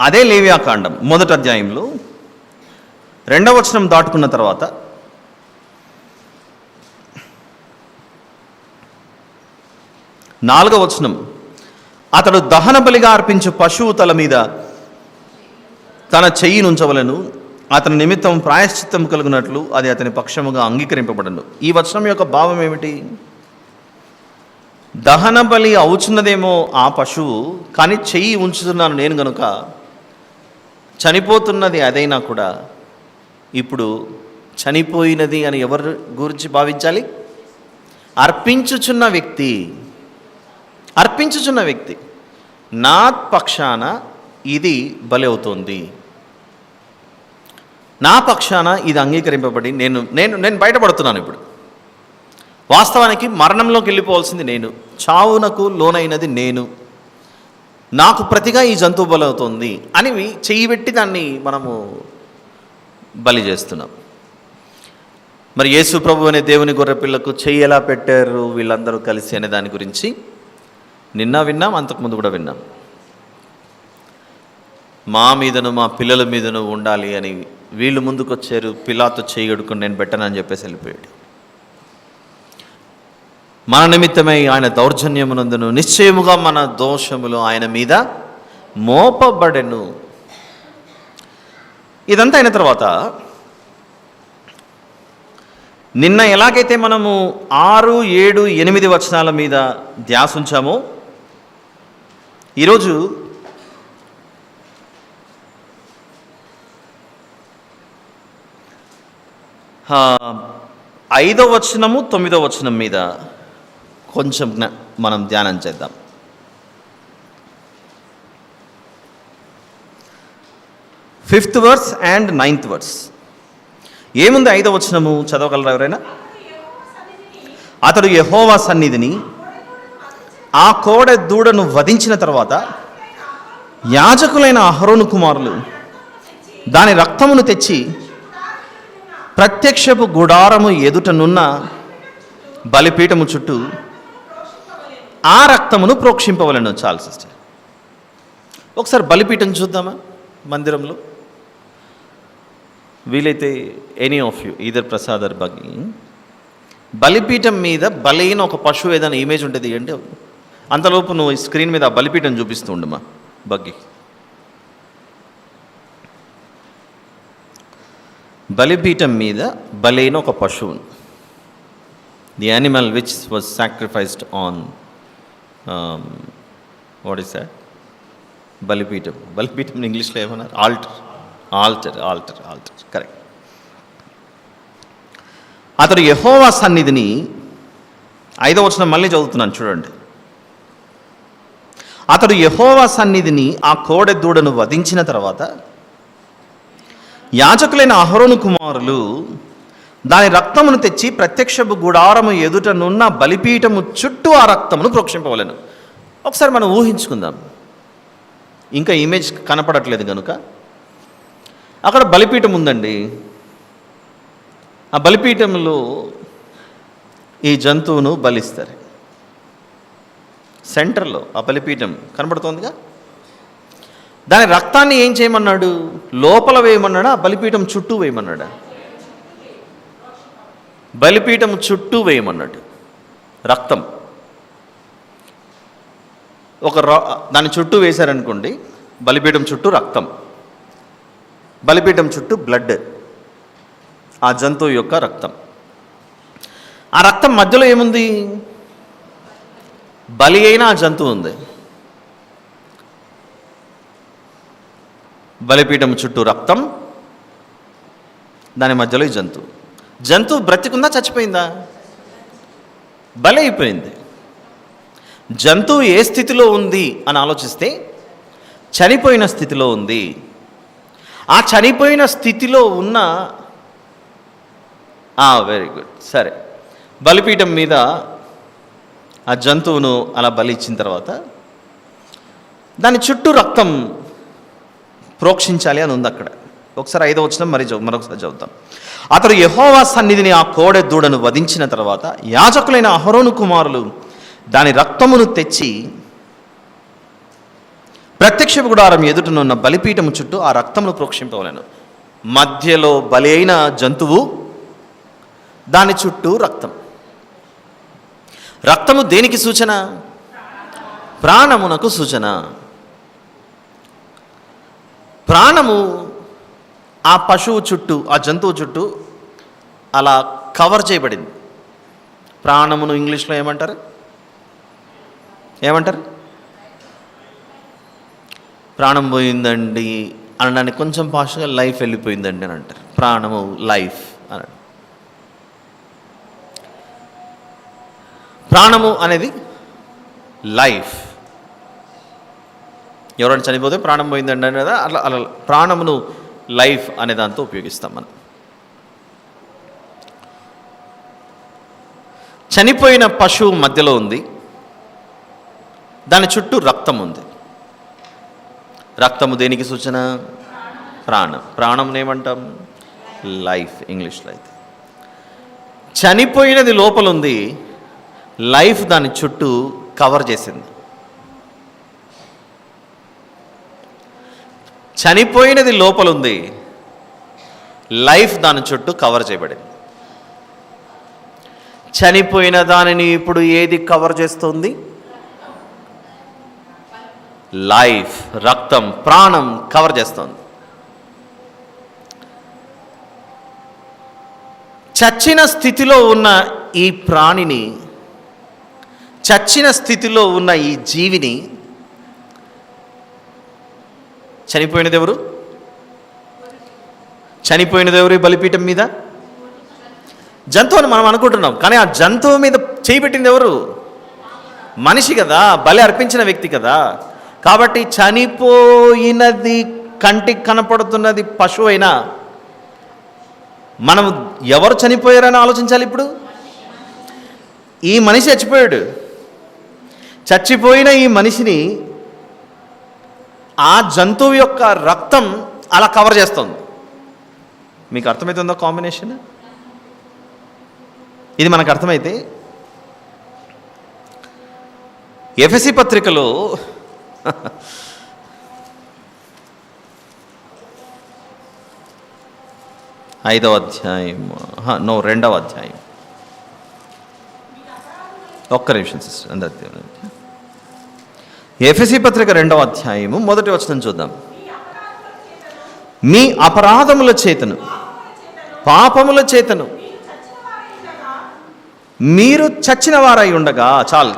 అదే లేవియాకాండం 1వ అధ్యాయంలో 2వ వచనం దాటుకున్న తర్వాత 4వ వచనం, అతడు దహన బలిగా అర్పించు పశువు తల మీద తన చెయ్యి నుంచవలను, అతని నిమిత్తం ప్రాయశ్చిత్తం కలుగునట్లు అది అతని పక్షముగా అంగీకరింపబడను. ఈ వచనం యొక్క భావం ఏమిటి? దహన బలి అవుచున్నదేమో ఆ పశువు, కానీ చెయ్యి ఉంచుతున్నాను నేను గనుక చనిపోతున్నది అదైనా కూడా ఇప్పుడు చనిపోయినది అని ఎవరి గురించి భావించాలి? అర్పించుచున్న వ్యక్తి నా పక్షాన ఇది బలి అవుతోంది, నా పక్షాన ఇది అంగీకరింపబడి నేను బయటపడుతున్నాను. ఇప్పుడు వాస్తవానికి మరణంలోకి వెళ్ళిపోవాల్సింది నేను, చావునకు లోనైనది నేను, నాకు ప్రతిగా ఈ జంతువు బలి అవుతుంది అని చెయ్యి పెట్టి దాన్ని మనము బలి చేస్తున్నాం. మరి యేసు ప్రభు అనే దేవుని గొర్రెపిల్లకు చెయ్యి ఎలా పెట్టారు వీళ్ళందరూ కలిసి అనే దాని గురించి నిన్న విన్నాం, అంతకుముందు కూడా విన్నాం. మా మీదను మా పిల్లల మీదను ఉండాలి అని వీళ్ళు ముందుకు వచ్చారు. పిలాతో చెయ్యి కడుక్కొని నేను పెట్టనని చెప్పేసి వెళ్ళిపోయాడు. మన నిమిత్తమై ఆయన దౌర్జన్యమునందును నిశ్చయముగా మన దోషములు ఆయన మీద మోపబడెను. ఇదంతా అయిన తర్వాత నిన్న ఎలాగైతే మనము 6, 7, 8 వచనాల మీద ధ్యాస ఉంచామో, ఈరోజు 5వ వచనము 9వ వచనం మీద కొంచెం మనం ధ్యానం చేద్దాం. Fifth verse and 9th verse ఏముంది? 5వ వచనము చదవగలరా ఎవరైనా? అతడు యెహోవా సన్నిధిని ఆ కోడె దూడను వధించిన తర్వాత యాజకులైన అహరోను కుమారులు దాని రక్తమును తెచ్చి ప్రత్యక్షపు గుడారము ఎదుటనున్న బలిపీఠము చుట్టూ ఆ రక్తమును ప్రోక్షింపవలను. చాలు సిస్టర్, ఒకసారి బలిపీఠం చూద్దామా మందిరంలో? వీలైతే any of you, either Prasad or Baggi, బలిపీఠం మీద బలైన ఒక పశువు ఏదైనా ఇమేజ్ ఉంటుంది అంటే అంతలోపు నువ్వు స్క్రీన్ మీద ఆ బలిపీఠం చూపిస్తూ ఉండమా బగ్గి. బలిపీఠం మీద బలైన ఒక పశువు, the animal which was sacrificed on what is that? బలిపీఠం ఇంగ్లీష్లో ఏమన్నారు? Altar correct. అతడు యెహోవా సన్నిధిని, 5వ వచనం మళ్ళీ చదువుతున్నాను చూడండి. అతడు యెహోవా సన్నిధిని ఆ కోడె దూడను వధించిన తర్వాత యాజకులైన అహరోను కుమారులు దాని రక్తమును తెచ్చి ప్రత్యక్షపు గుడారము ఎదుటనున్న బలిపీఠము చుట్టూ ఆ రక్తమును ప్రోక్షింపవలెను. ఒకసారి మనం ఊహించుకుందాం, ఇంకా ఇమేజ్ కనపడట్లేదు కనుక. అక్కడ బలిపీఠం ఉందండి. ఆ బలిపీఠంలో ఈ జంతువును బలిస్తారు. సెంటర్లో ఆ బలిపీఠం కనబడుతోందిగా. దాని రక్తాన్ని ఏం చేయమన్నాడు? లోపల వేయమన్నాడా? బలిపీఠం చుట్టూ వేయమన్నాడా? బలిపీఠం చుట్టూ వేయమన్నాడు రక్తం. దాని చుట్టూ వేశారనుకోండి, బలిపీఠం చుట్టూ రక్తం, బలిపీఠం చుట్టూ బ్లడ్, ఆ జంతువు యొక్క రక్తం. ఆ రక్తం మధ్యలో ఏముంది? బలి అయిన ఆ జంతువు ఉంది. బలిపీఠం చుట్టూ రక్తం, దాని మధ్యలో ఈ జంతువు బ్రతికుందా చచ్చిపోయిందా? బలి అయిపోయింది. జంతువు ఏ స్థితిలో ఉంది అని ఆలోచిస్తే చనిపోయిన స్థితిలో ఉంది. ఆ చనిపోయిన స్థితిలో ఉన్న వెరీ గుడ్, సరే, బలిపీఠం మీద ఆ జంతువును అలా బలి ఇచ్చిన తర్వాత దాని చుట్టూ రక్తం ప్రోక్షించాలి అని ఉంది అక్కడ. ఒకసారి 5వ వచనం మరొకసారి చదువుతాం. అతడు యెహోవా సన్నిధిని ఆ కోడె దూడను వధించిన తర్వాత యాజకులైన అహరోను కుమారులు దాని రక్తమును తెచ్చి ప్రత్యక్ష గుడారం ఎదుటనున్న బలిపీఠము చుట్టూ ఆ రక్తమును ప్రోక్షింపవలెను. మధ్యలో బలి అయిన జంతువు, దాని చుట్టూ రక్తం. రక్తము దేనికి సూచన? ప్రాణమునకు సూచన. ప్రాణము ఆ పశువు చుట్టూ, ఆ జంతువు చుట్టూ అలా కవర్ చేయబడింది. ప్రాణమును ఇంగ్లీష్లో ఏమంటారు? ప్రాణం పోయిందండి అనడానికి కొంచెం భాషగా లైఫ్ వెళ్ళిపోయిందండి అని అంటారు. ప్రాణము, లైఫ్ అని. ప్రాణము అనేది లైఫ్. ఎవరైనా చనిపోతే ప్రాణం పోయిందండి అని కదా, అలా అలా ప్రాణమును లైఫ్ అనే దాంతో ఉపయోగిస్తాం మనం. చనిపోయిన పశువు మధ్యలో ఉంది, దాని చుట్టూ రక్తం ఉంది. రక్తము దేనికి సూచన? ప్రాణం. ప్రాణం ఏమంటాం? లైఫ్ ఇంగ్లీష్లో. అయితే చనిపోయినది లోపల ఉంది, లైఫ్ దాని చుట్టూ కవర్ చేసింది. చనిపోయినది లోపల ఉంది, లైఫ్ దాని చుట్టూ కవర్ చేయబడింది. చనిపోయిన దానిని ఇప్పుడు ఏది కవర్ చేస్తుంది? లైఫ్, రక్తం, ప్రాణం కవర్ చేస్తుంది. చచ్చిన స్థితిలో ఉన్న ఈ ప్రాణిని, చచ్చిన స్థితిలో ఉన్న ఈ జీవిని, చనిపోయినది ఎవరు? ఈ బలిపీఠం మీద జంతువు అని మనం అనుకుంటున్నాం, కానీ ఆ జంతువు మీద చేయబెట్టింది ఎవరు? మనిషి కదా, బలి అర్పించిన వ్యక్తి కదా. కాబట్టి చనిపోయినది కంటికి కనపడుతున్నది పశువు అయినా, మనం ఎవరు చనిపోయారని ఆలోచించాలి. ఇప్పుడు ఈ మనిషి చచ్చిపోయాడు. చచ్చిపోయిన ఈ మనిషిని ఆ జంతువు యొక్క రక్తం అలా కవర్ చేస్తుంది. మీకు అర్థమవుతుందా కాంబినేషన్? ఇది మనకు అర్థమైతే ఎఫెసీ పత్రికలో 5వ అధ్యాయం, 2వ అధ్యాయం. ఒక్క నిమిషం సిస్టర్, అందరికీ. ఎఫెసీ పత్రిక 2వ అధ్యాయము 1వ వచనం చూద్దాం. మీ అపరాధముల చేతను, పాపముల చేతను మీరు చచ్చిన వారై ఉండగా, చాలు.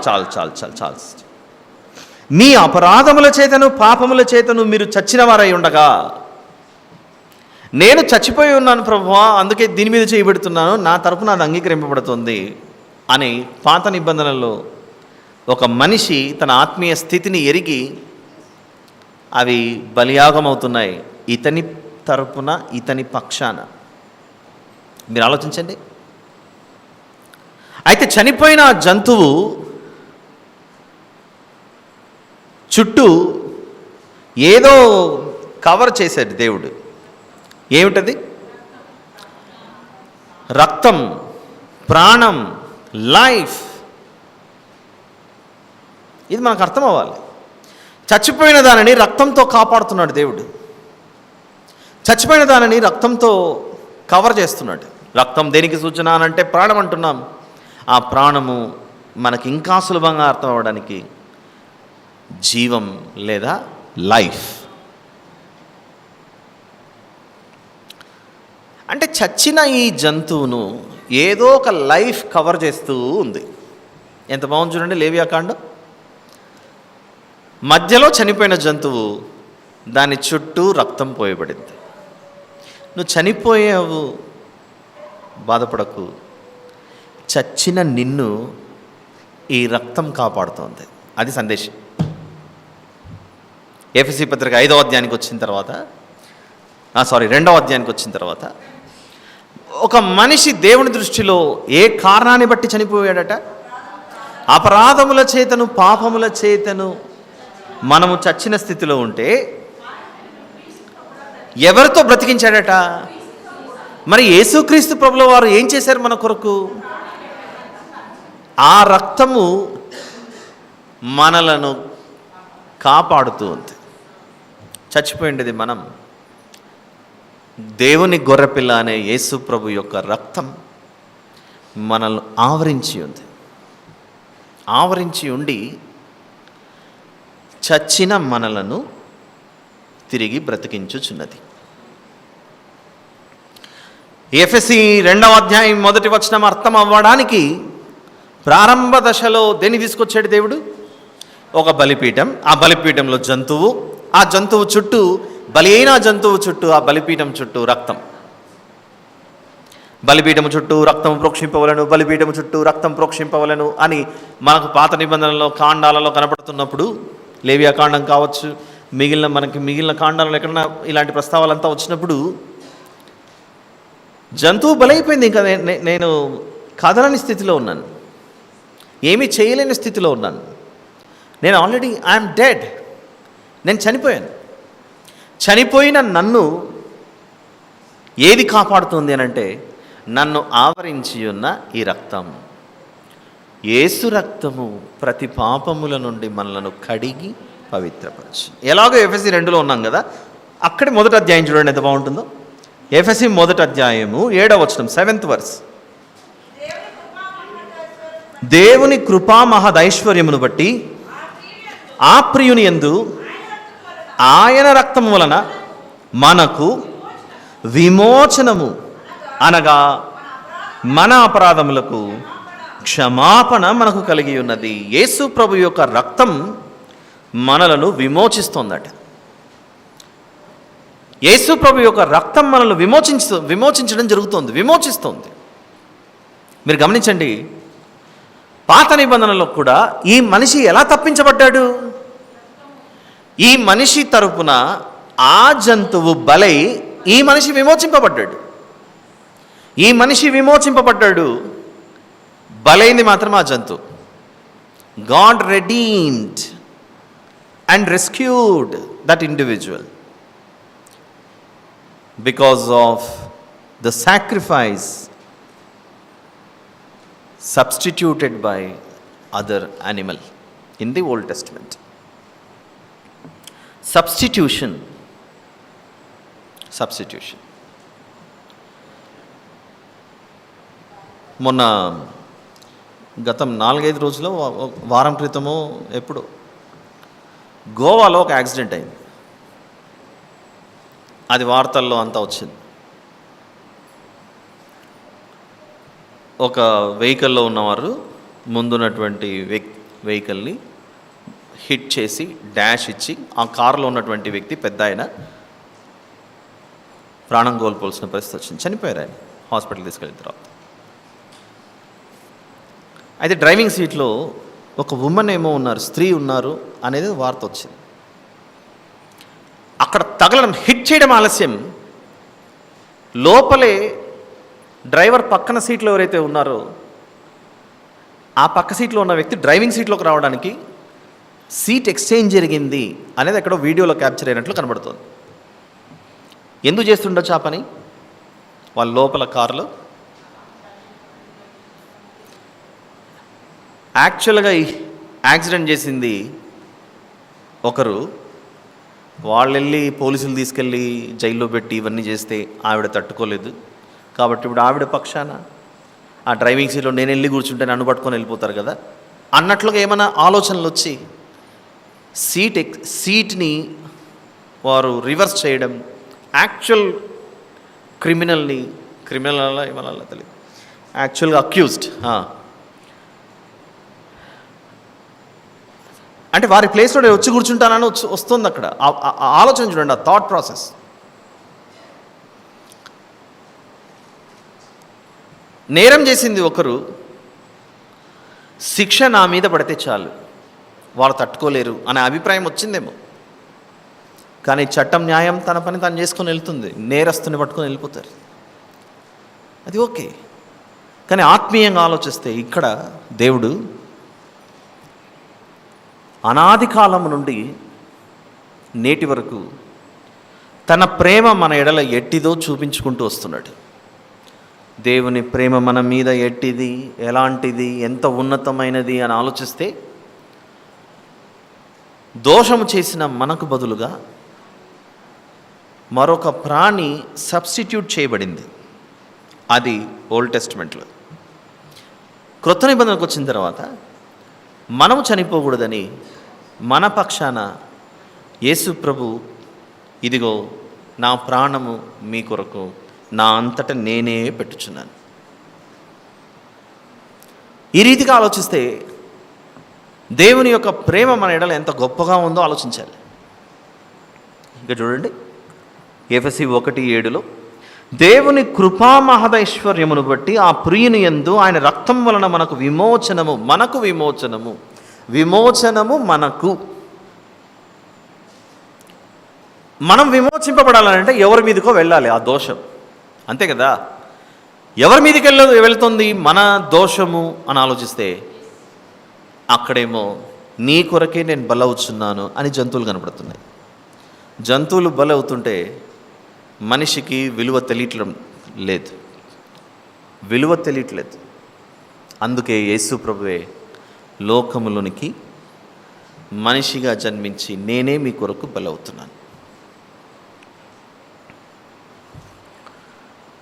మీ అపరాధముల చేతను, పాపముల చేతను మీరు చచ్చిన వారై ఉండగా, నేను చచ్చిపోయి ఉన్నాను ప్రభువా, అందుకే దీని మీద చేయబెడుతున్నాను, నా తరపున అది అంగీకరింపబడుతుంది అని పాత నిబంధనల్లో ఒక మనిషి తన ఆత్మీయ స్థితిని ఎరిగి అవి బలియాగమవుతున్నాయి ఇతని తరపున, ఇతని పక్షాన. మీరు ఆలోచించండి. అయితే చనిపోయిన జంతువు చుట్టూ ఏదో కవర్ చేశాడు దేవుడు. ఏమిటది? రక్తం, ప్రాణం, లైఫ్. ఇది మనకు అర్థం అవ్వాలి. చచ్చిపోయిన దానిని రక్తంతో కాపాడుతున్నాడు దేవుడు. చచ్చిపోయిన దానిని రక్తంతో కవర్ చేస్తున్నాడు. రక్తం దేనికి సూచన అని అంటే ప్రాణం అంటున్నాం. ఆ ప్రాణము మనకి ఇంకా సులభంగా అర్థం అవ్వడానికి జీవం లేదా లైఫ్. అంటే చచ్చిన ఈ జంతువును ఏదో ఒక లైఫ్ కవర్ చేస్తూ ఉంది. ఎంత బాగుంది చూడండి లేవియాకాండం. మధ్యలో చనిపోయిన జంతువు, దాని చుట్టూ రక్తం పోయబడింది. నువ్వు చనిపోయావు, బాధపడకు, చచ్చిన నిన్ను ఈ రక్తం కాపాడుతోంది. అది సందేశం. ఎఫెసీ పత్రిక 5వ అధ్యాయానికి వచ్చిన తర్వాత, 2వ అధ్యాయానికి వచ్చిన తర్వాత, ఒక మనిషి దేవుని దృష్టిలో ఏ కారణాన్ని బట్టి చనిపోయాడట? అపరాధముల చేతను, పాపముల చేతను మనము చచ్చిన స్థితిలో ఉంటే ఎవరితో బ్రతికించాడట? మరి యేసుక్రీస్తు ప్రభుల వారు ఏం చేశారు మన కొరకు? ఆ రక్తము మనలను కాపాడుతూ ఉంది. చచ్చిపోయింది మనం. దేవుని గొర్రెపిల్ల అనే యేసు ప్రభు యొక్క రక్తం మనల్ని ఆవరించి ఉంది. ఆవరించి ఉండి చచ్చిన మనలను తిరిగి బ్రతికించుచున్నది. ఎఫెసీ 2వ అధ్యాయం 1వ వచనం అర్థం అవ్వడానికి ప్రారంభ దశలో దేన్ని తీసుకొచ్చాడు దేవుడు? ఒక బలిపీఠం, ఆ బలిపీఠంలో జంతువు, ఆ జంతువు చుట్టూ బలి అయిన జంతువు చుట్టూ, ఆ బలిపీఠం చుట్టూ రక్తం. బలిపీఠము చుట్టూ రక్తం ప్రోక్షింపవలను, బలిపీఠము చుట్టూ రక్తం ప్రోక్షింపవలను అని మనకు పాత నిబంధనలో కాండాలలో కనపడుతున్నప్పుడు, లేవియా కాండం కావచ్చు, మిగిలిన కాండాలలో ఎక్కడన్నా ఇలాంటి ప్రస్తావాలంతా వచ్చినప్పుడు జంతువు బలైపోయింది. ఇంకా నేను కదలని స్థితిలో ఉన్నాను, ఏమీ చేయలేని స్థితిలో ఉన్నాను. నేను ఆల్రెడీ ఐఎమ్ డెడ్, నేను చనిపోయాను. చనిపోయిన నన్ను ఏది కాపాడుతుంది అని అంటే, నన్ను ఆవరించి ఉన్న ఈ రక్తం. యేసు రక్తము ప్రతి పాపముల నుండి మనలను కడిగి పవిత్రపరచు. ఎలాగో ఎఫెసీ 2లో ఉన్నాం కదా, అక్కడి 1వ అధ్యాయం చూడండి ఎంత బాగుంటుందో. ఎఫెసీ 1వ అధ్యాయము 7వ వచనం, 7th verse. దేవుని కృపా మహదైశ్వర్యమును బట్టి ఆ ప్రియుని యందు ఆయన రక్తము వలన మనకు విమోచనము, అనగా మన అపరాధములకు క్షమాపణ మనకు కలిగి ఉన్నది. యేసు ప్రభు యొక్క రక్తం మనలను విమోచిస్తోందట. యేసు ప్రభు యొక్క రక్తం మనల్ని విమోచించడం జరుగుతోంది, విమోచిస్తోంది. మీరు గమనించండి, పాత నిబంధనలో కూడా ఈ మనిషి ఎలా తప్పించబడ్డాడు? ఈ మనిషి తరపున ఆ జంతువు బలై ఈ మనిషి విమోచింపబడ్డాడు. ఈ మనిషి విమోచింపబడ్డాడు, బలైంది మాత్రం ఆ జంతువు. God redeemed and rescued that individual because of the sacrifice substituted by other animal in the Old Testament. Substitution. మొన్న గతం 4-5 రోజుల్లో, వారం క్రితమో ఎప్పుడు, గోవాలో ఒక యాక్సిడెంట్ అయింది. అది వార్తల్లో అంతా వచ్చింది. ఒక వెహికల్లో ఉన్నవారు ముందున్నటువంటి వెహికల్ని హిట్ చేసి డాష్ ఇచ్చి, ఆ కారులో ఉన్నటువంటి వ్యక్తి పెద్ద ఆయన ప్రాణం కోల్పోవాల్సిన పరిస్థితి వచ్చింది. చనిపోయారు. ఆయన హాస్పిటల్ తీసుకెళ్ళిన తర్వాత. అయితే డ్రైవింగ్ సీట్లో ఒక ఉమెన్ ఏమో ఉన్నారు, స్త్రీ ఉన్నారు అనేది వార్త వచ్చింది. అక్కడ తగలడం, హిట్ చేయడం ఆలస్యం. లోపలే డ్రైవర్ పక్కన సీట్లో ఎవరైతే ఉన్నారో ఆ పక్క సీట్లో ఉన్న వ్యక్తి డ్రైవింగ్ సీట్లోకి రావడానికి సీట్ ఎక్స్చేంజ్ జరిగింది అనేది ఎక్కడో వీడియోలో క్యాప్చర్ అయినట్లు కనబడుతుంది. ఎందుకు చేస్తుండొచ్చు ఆ పని? వాళ్ళ లోపల కారులో యాక్చువల్గా ఈ యాక్సిడెంట్ చేసింది ఒకరు, వాళ్ళు వెళ్ళి పోలీసులు తీసుకెళ్ళి జైల్లో పెట్టి ఇవన్నీ చేస్తే ఆవిడ తట్టుకోలేదు. కాబట్టి ఇప్పుడు ఆవిడ పక్షాన ఆ డ్రైవింగ్ సీట్లో నేను వెళ్ళి కూర్చుంటే నన్ను పట్టుకొని వెళ్ళిపోతారు కదా అన్నట్లుగా ఏమైనా ఆలోచనలు వచ్చి సీట్ని వారు రివర్స్ చేయడం, యాక్చువల్ క్రిమినల్ ఏమన్నా తెలియదు, యాక్చువల్గా అక్యూజ్డ్ అంటే వారి ప్లేస్లో నేను వచ్చి కూర్చుంటానని వస్తుంది అక్కడ. ఆలోచన చూడండి, ఆ థాట్ ప్రాసెస్. నేరం చేసింది ఒకరు, శిక్ష నా మీద పడితే చాలు, వాళ్ళు తట్టుకోలేరు అనే అభిప్రాయం వచ్చిందేమో. కానీ చట్టం, న్యాయం తన పని తాను చేసుకొని వెళ్తుంది. నేరస్తుని పట్టుకొని వెళ్ళిపోతారు, అది ఓకే. కానీ ఆత్మీయంగా ఆలోచిస్తే ఇక్కడ దేవుడు అనాది కాలం నుండి నేటి వరకు తన ప్రేమ మన ఎడల ఎట్టిదో చూపించుకుంటూ వస్తున్నాడు. దేవుని ప్రేమ మన మీద ఎట్టిది, ఎలాంటిది, ఎంత ఉన్నతమైనది అని ఆలోచిస్తే, దోషము చేసిన మనకు బదులుగా మరొక ప్రాణి సబ్స్టిట్యూట్ చేయబడింది. అది ఓల్డ్ టెస్ట్మెంట్లో. క్రొత్త నిబంధనకు వచ్చిన తర్వాత మనము చనిపోకూడదని మన పక్షాన యేసు ప్రభు ఇదిగో నా ప్రాణము మీ కొరకు నా అంతటా నేనే పెట్టుచున్నాను. ఈ రీతిగా ఆలోచిస్తే దేవుని యొక్క ప్రేమ మన ఎడల ఎంత గొప్పగా ఉందో ఆలోచించాలి. ఇక చూడండి, ఎఫెసీ 1:7 దేవుని కృపా మహదైశ్వర్యమును బట్టి ఆ ప్రియుని యందు ఆయన రక్తం వలన మనకు విమోచనము మనం విమోచింపబడాలంటే ఎవరి మీదకో వెళ్ళాలి ఆ దోషం, అంతే కదా. ఎవరి మీదకి వెళ్తుంది మన దోషము అని ఆలోచిస్తే అక్కడేమో నీ కొరకే నేను బలవుచున్నాను అని జంతువులు కనపడుతున్నాయి. జంతువులు బలవుతుంటే మనిషికి విలువ తెలియట్లేదు. అందుకే యేసు ప్రభువే లోకములోనికి మనిషిగా జన్మించి నేనే మీ కొరకు బలవుతున్నాను.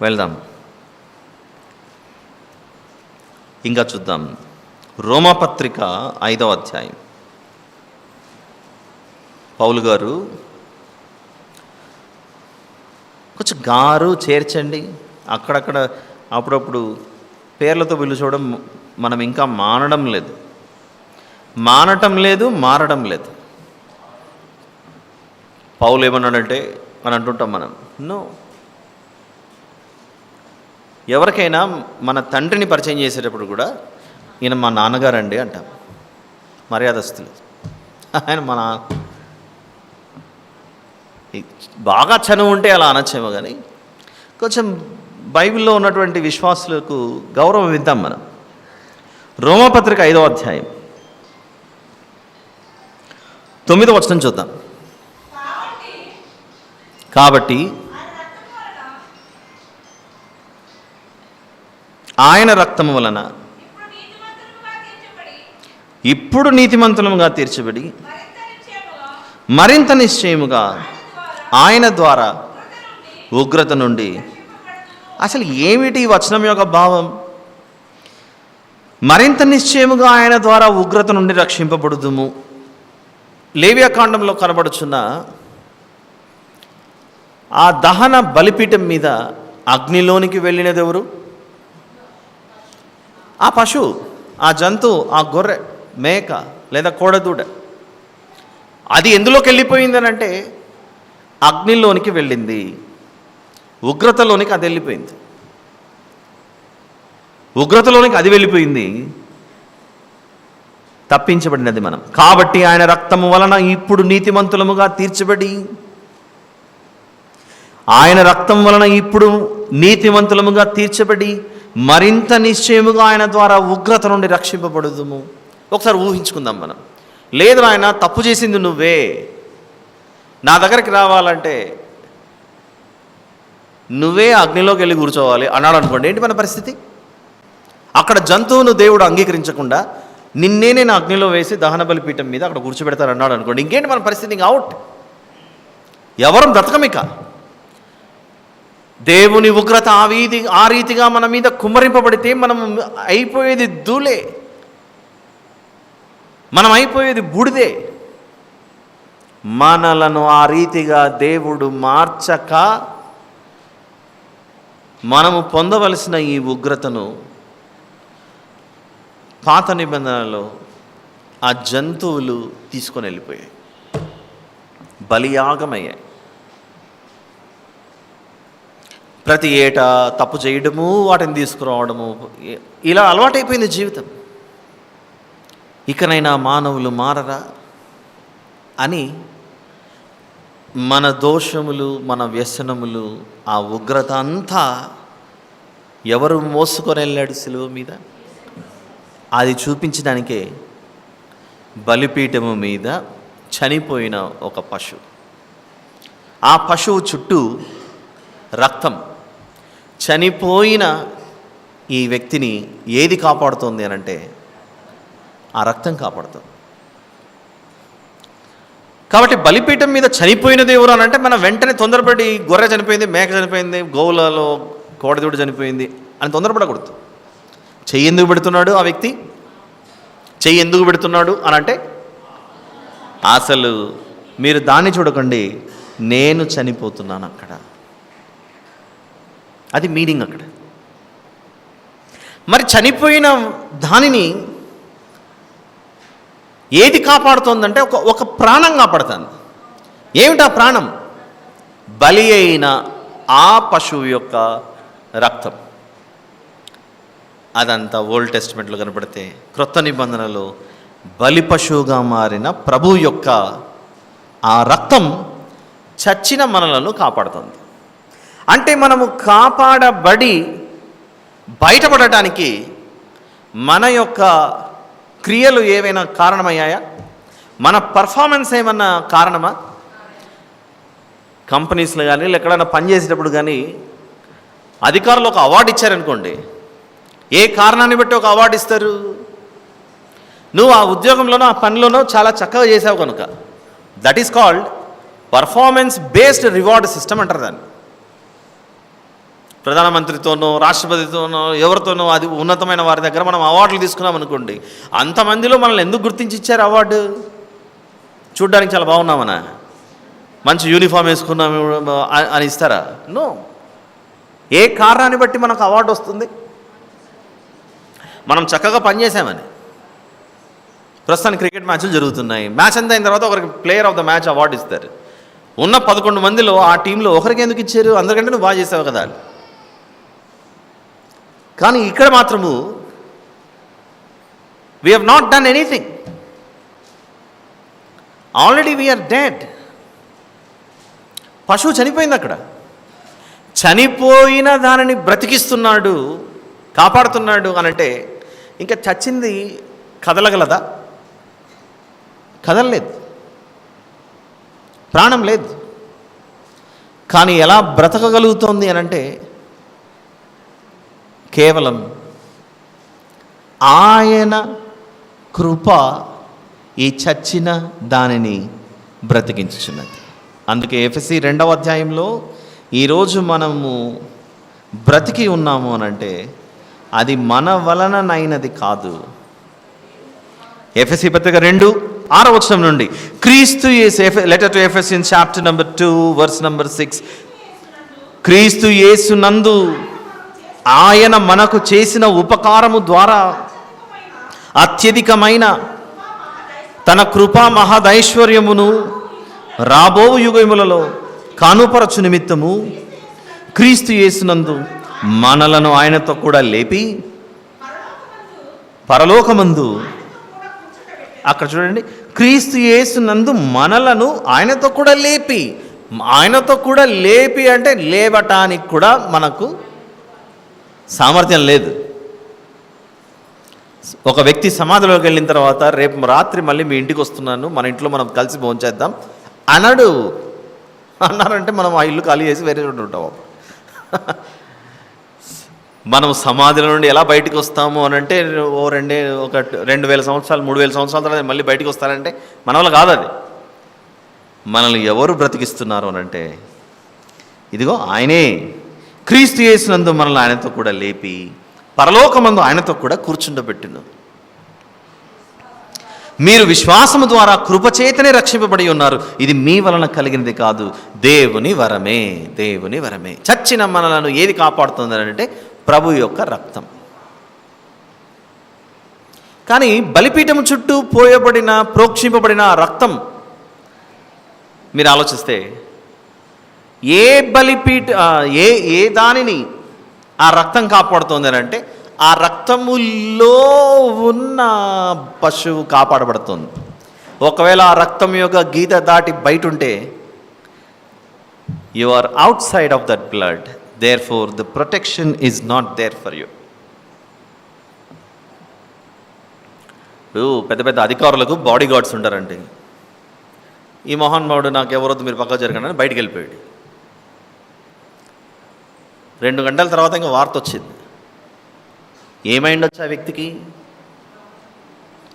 వెళ్దాం, ఇంకా చూద్దాం. రోమాపత్రిక 5వ అధ్యాయం. పౌలు గారు కొంచెం చేర్చండి, అక్కడక్కడ అప్పుడప్పుడు పేర్లతో పిలుచడం మనం ఇంకా మారడం లేదు. పౌలు ఏమన్నాడంటే అని అంటుంటాం మనం, నో, ఎవరికైనా మన తండ్రిని పరిచయం చేసేటప్పుడు కూడా ఈయన మా నాన్నగారండి అంటాం, మర్యాదస్తులు. ఆయన బాగా చనువు ఉంటే అలా అనొచ్చేమో, కానీ కొంచెం బైబిల్లో ఉన్నటువంటి విశ్వాసులకు గౌరవం ఇద్దాం మనం. రోమాపత్రిక 5వ అధ్యాయం 9వ వచనం చూద్దాం. కాబట్టి ఆయన రక్తము వలన ఇప్పుడు నీతిమంతులముగా తీర్చబడి మరింత నిశ్చయముగా ఆయన ద్వారా ఉగ్రత నుండి. అసలు ఏమిటి ఈ వచనం యొక్క భావం? మరింత నిశ్చయముగా ఆయన ద్వారా ఉగ్రత నుండి రక్షింపబడుదుము. లేవియాకాండంలో కనబడుచున్న ఆ దహన బలిపీఠం మీద అగ్నిలోనికి వెళ్ళినది ఎవరు? ఆ పశువు, ఆ జంతువు, ఆ గొర్రె, మేక లేదా కోడదూడ. అది ఎందులోకి వెళ్ళిపోయిందనంటే అగ్నిలోనికి వెళ్ళింది, ఉగ్రతలోనికి అది వెళ్ళిపోయింది. తప్పించబడినది మనం. కాబట్టి ఆయన రక్తము వలన ఇప్పుడు నీతిమంతులముగా తీర్చబడి, మరింత నిశ్చయముగా ఆయన ద్వారా ఉగ్రత నుండి రక్షింపబడుదుము. ఒకసారి ఊహించుకుందాం మనం. లేదు ఆయన తప్పు చేసింది నువ్వే, నా దగ్గరికి రావాలంటే నువ్వే అగ్నిలోకి వెళ్ళి కూర్చోవాలి అన్నాడు అనుకోండి, ఏంటి మన పరిస్థితి? అక్కడ జంతువును దేవుడు అంగీకరించకుండా నిన్నే నేను అగ్నిలో వేసి దహన బలిపీఠం మీద అక్కడ కూర్చోబెడతాను అన్నాడు అనుకోండి, ఇంకేంటి మన పరిస్థితి? ఇంకా అవుట్, ఎవరం బ్రతకమిక. దేవుని ఉగ్రత ఆ రీతిగా మన మీద కుమ్మరింపబడితే మనం అయిపోయేది ధూళే, మనం అయిపోయేది బూడిదే. మనలను ఆ రీతిగా దేవుడు మార్చక మనము పొందవలసిన ఈ ఉగ్రతను పాత నిబంధనలో ఆ జంతువులు తీసుకొని వెళ్ళిపోయాయి, బలియాగమయ్యాయి. ప్రతి ఏటా తప్పు చేయడము, వాటిని తీసుకురావడము, ఇలా అలవాటైపోయింది జీవితం. ఇకనైనా మానవులు మారరా అని మన దోషములు, మన వ్యసనములు, ఆ ఉగ్రత అంతా ఎవరు మోసుకొని వెళ్ళాడు సిలువ మీద? అది చూపించడానికే బలిపీఠము మీద చనిపోయిన ఒక పశువు, ఆ పశువు చుట్టూ రక్తం. చనిపోయిన ఈ వ్యక్తిని ఏది కాపాడుతోంది అనంటే ఆ రక్తం కాపాడుతుంది. కాబట్టి బలిపీఠం మీద చనిపోయినది ఎవరు అనంటే మనం వెంటనే తొందరపడి గొర్రె చనిపోయింది, మేక చనిపోయింది, గోవులలో కోడదూడ చనిపోయింది అని తొందరపడకూడదు. చెయ్యి ఎందుకు పెడుతున్నాడు ఆ వ్యక్తి? చెయ్యి ఎందుకు పెడుతున్నాడు అని అంటే అసలు మీరు దాన్ని చూడకండి, నేను చనిపోతున్నాను అక్కడ. అది మీనింగ్ అక్కడ. మరి చనిపోయిన దానిని ఏది కాపాడుతోందంటే ఒక ప్రాణం కాపాడుతుంది. ఏమిటా ప్రాణం? బలి అయిన ఆ పశువు యొక్క రక్తం. అదంతా ఓల్డ్ టెస్టిమెంట్లో కనపడితే క్రొత్త నిబంధనలో బలి పశువుగా మారిన ప్రభువు యొక్క ఆ రక్తం చచ్చిన మనలను కాపాడుతుంది. అంటే మనము కాపాడబడి బయటపడటానికి మన యొక్క క్రియలు ఏవైనా కారణమయ్యాయా? మన పర్ఫార్మెన్స్ ఏమన్నా కారణమా? కంపెనీస్లో కానీ ఎక్కడైనా పనిచేసేటప్పుడు కానీ అధికారులు ఒక అవార్డు ఇచ్చారనుకోండి, ఏ కారణాన్ని బట్టి ఒక అవార్డు ఇస్తారు? నువ్వు ఆ ఉద్యోగంలోనో ఆ పనిలోనో చాలా చక్కగా చేసావు కనుక. That is called performance based reward system అంటారు దాన్ని. ప్రధానమంత్రితోనో రాష్ట్రపతితోనో ఎవరితోనో అది ఉన్నతమైన వారి దగ్గర మనం అవార్డులు తీసుకున్నాం అనుకోండి, అంతమందిలో మనల్ని ఎందుకు గుర్తించి ఇచ్చారు అవార్డు? చూడ్డానికి చాలా బాగున్నామనా, మంచి యూనిఫామ్ వేసుకున్నాము అని ఇస్తారా? నో. ఏ కారణాన్ని బట్టి మనకు అవార్డు వస్తుంది? మనం చక్కగా పనిచేసామని. ప్రస్తుతానికి క్రికెట్ మ్యాచ్లు జరుగుతున్నాయి. మ్యాచ్ అంతా అయిన తర్వాత ఒకరికి player of the match award ఇస్తారు. ఉన్న 11 మందిలో ఆ టీంలో ఒకరికి ఎందుకు ఇచ్చారు? అందరికంటే నువ్వు బాగా చేసావు కదా. కానీ ఇక్కడ మాత్రము we have not done anything. Already we're dead. పశువు చనిపోయింది. అక్కడ చనిపోయిన దానిని బ్రతికిస్తున్నాడు, కాపాడుతున్నాడు అనంటే ఇంకా చచ్చింది కదలగలదా? కదలలేదు, ప్రాణం లేదు. కానీ ఎలా బ్రతకగలుగుతోంది అనంటే కేవలం ఆయన కృప ఈ చచ్చిన దానిని బ్రతికించుచున్నది. అందుకే ఎఫెసీ 2వ అధ్యాయంలో ఈరోజు మనము బ్రతికి ఉన్నాము అనంటే అది మన వలననైనది కాదు. ఎఫెసీ పత్రిక 2:6 వచనం నుండి క్రీస్తు యేసు, letter to Ephesians chapter number 2 verse number 6, క్రీస్తు యేసు నందు ఆయన మనకు చేసిన ఉపకారము ద్వారా అత్యధికమైన తన కృపా మహదైశ్వర్యమును రాబో యుగములలో కానుపరచు నిమిత్తము క్రీస్తు యేసునందు మనలను ఆయనతో కూడా లేపి పరలోకమందు, అక్కడ చూడండి, క్రీస్తు యేసునందు మనలను ఆయనతో కూడా లేపి, ఆయనతో కూడా లేపి అంటే లేవటానికి కూడా మనకు సామర్థ్యం లేదు. ఒక వ్యక్తి సమాధిలోకి వెళ్ళిన తర్వాత రేపు రాత్రి మళ్ళీ మీ ఇంటికి వస్తున్నాను, మన ఇంట్లో మనం కలిసి భోంచేద్దాం అన్నారంటే మనం ఆ ఇల్లు ఖాళీ చేసి వేరే చోట ఉంటాం. మనం సమాధిలో నుండి ఎలా బయటకు వస్తాము అని అంటే ఒక 2000 సంవత్సరాలు 3000 సంవత్సరాల తర్వాత మళ్ళీ బయటకు వస్తారంటే మన వల్ల కాదు. అది మనల్ని ఎవరు బ్రతికిస్తున్నారు అనంటే ఇదిగో ఆయనే, క్రీస్తు యేసునందు మనల్ని ఆయనతో కూడా లేపి పరలోకమందు ఆయనతో కూడా కూర్చుండబెట్టును. మీరు విశ్వాసము ద్వారా కృపచేతనే రక్షింపబడి ఉన్నారు, ఇది మీ వలన కలిగినది కాదు, దేవుని వరమే, దేవుని వరమే. చచ్చిన మనలను ఏది కాపాడుతుంది అంటే ప్రభు యొక్క రక్తం. కానీ బలిపీఠం చుట్టూ ప్రోక్షింపబడిన రక్తం మీరు ఆలోచిస్తే ఏ బలిపీఠ ఏ దానిని ఆ రక్తం కాపాడుతుంది అని అంటే ఆ రక్తములో ఉన్న పశువు కాపాడబడుతుంది. ఒకవేళ ఆ రక్తం యొక్క గీత దాటి బయట ఉంటే you are outside of that blood, therefore the protection is not there for you. పెద్ద పెద్ద అధికారులకు బాడీ గార్డ్స్ ఉంటారంటే ఈ మహానుభావుడు నాకు ఎవరొద్దు మీరు పక్కకు జరగండి అని బయటికి వెళ్ళిపోయాడు. 2 గంటల తర్వాత ఇంకా వార్త వచ్చింది. ఏమైండొచ్చు ఆ వ్యక్తికి?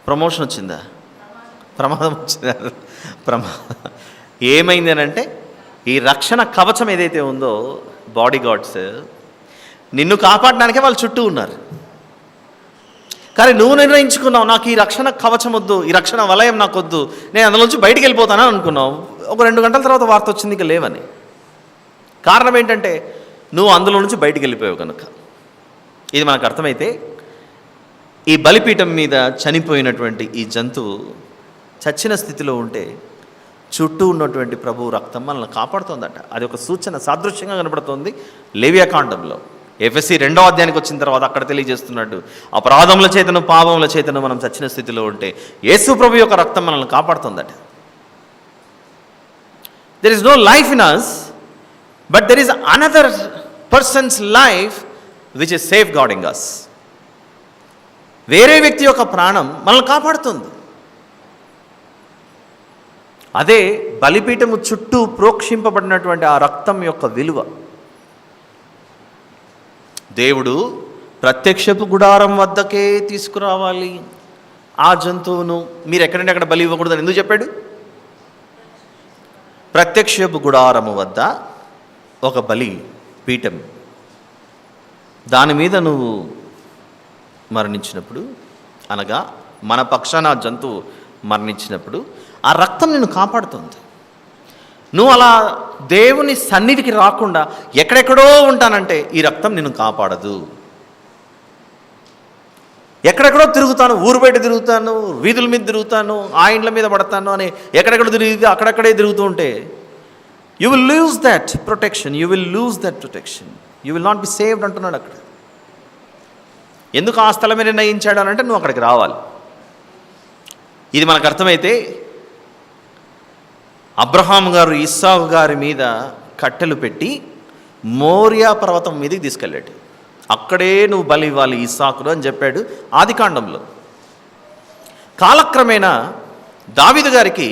ప్రమోషన్ వచ్చిందా? ప్రమాదం వచ్చిందా? ఏమైంది అని అంటే ఈ రక్షణ కవచం ఏదైతే ఉందో బాడీ గార్డ్స్ నిన్ను కాపాడడానికే వాళ్ళు చుట్టూ ఉన్నారు. కానీ నువ్వు నిర్ణయించుకున్నావు నాకు ఈ రక్షణ కవచం వద్దు, ఈ రక్షణ వలయం నాకు వద్దు, నేను అందులోంచి బయటికి వెళ్ళిపోతానని అనుకున్నావు. ఒక 2 గంటల తర్వాత వార్త వచ్చింది ఇక లేవని. కారణం ఏంటంటే నువ్వు అందులో నుంచి బయటికి వెళ్ళిపోయావు కనుక. ఇది మనకు అర్థమైతే ఈ బలిపీఠం మీద చనిపోయినటువంటి ఈ జంతువు చచ్చిన స్థితిలో ఉంటే చుట్టూ ఉన్నటువంటి ప్రభువు రక్తం మనల్ని కాపాడుతుందట. అది ఒక సూచన, సాదృశ్యంగా కనబడుతుంది లేవియాకాండంలో. ఎఫెసీ 2వ అధ్యాయానికి వచ్చిన తర్వాత అక్కడ తెలియజేస్తున్నాడు, అపరాధముల చేతను పాపముల చేతను మనం చచ్చిన స్థితిలో ఉంటే యేసు ప్రభు యొక్క రక్తం మనల్ని కాపాడుతుందట. There is no life in us, but there is another person's life which is safeguarding us. వేరే వ్యక్తి యొక్క ప్రాణం మనల్ని కాపాడుతుంది. అదే బలిపీఠము చుట్టూ ప్రోక్షింపబడినటువంటి ఆ రక్తం యొక్క విలువ. దేవుడు ప్రత్యక్షపు గుడారం వద్దకే తీసుకురావాలి ఆ జంతువును. మీరు ఎక్కడంటే అక్కడ బలి ఇవ్వకూడదని ఎందుకు చెప్పాడు? ప్రత్యక్షపు గుడారము వద్ద ఒక బలి పీఠం, దాని మీద నువ్వు మరణించినప్పుడు, అనగా మన పక్షాన ఆ జంతువు మరణించినప్పుడు ఆ రక్తం నిన్ను కాపాడుతుంది. నువ్వు అలా దేవుని సన్నిధికి రాకుండా ఎక్కడెక్కడో ఉంటానంటే ఈ రక్తం నిన్ను కాపాడదు. ఎక్కడెక్కడో తిరుగుతాను, ఊరు బయట తిరుగుతాను, వీధుల మీద తిరుగుతాను, ఆ ఇండ్ల మీద పడతాను అని ఎక్కడెక్కడో తిరిగి అక్కడక్కడే తిరుగుతూ ఉంటే you will lose that protection, you will lose that protection, you will not be saved అంటున్నాడు అక్కడ. ఎందుకు ఆ స్థలమే నిర్ణయించాడు అని అంటే నువ్వు అక్కడికి రావాలి. ఇది మనకు అర్థమైతే అబ్రహాం గారు ఇస్సాకు గారి మీద కట్టెలు పెట్టి మోరియా పర్వతం మీదకి తీసుకెళ్ళాడు. అక్కడే నువ్వు బలి ఇవ్వాలి ఇస్సాకును అని చెప్పాడు ఆదికాండంలో. కాలక్రమేణా దావీదు గారికి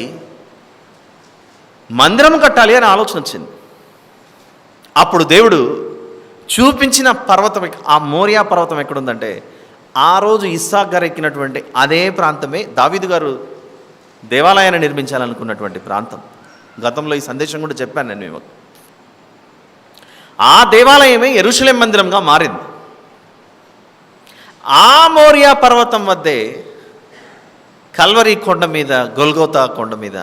మందిరం కట్టాలి అని ఆలోచన వచ్చింది. అప్పుడు దేవుడు చూపించిన పర్వతం, ఆ మోరియా పర్వతం ఎక్కడుందంటే ఆ రోజు ఇస్సాకు గారు ఎక్కినటువంటి అదే ప్రాంతమే దావీదు గారు దేవాలయాన్ని నిర్మించాలనుకున్నటువంటి ప్రాంతం. గతంలో ఈ సందేశం కూడా చెప్పాను నేను మీకు. ఆ దేవాలయమే యెరూషలేం మందిరంగా మారింది. ఆ మోరియా పర్వతం వద్దే కల్వరి కొండ మీద, గొల్గోతా కొండ మీద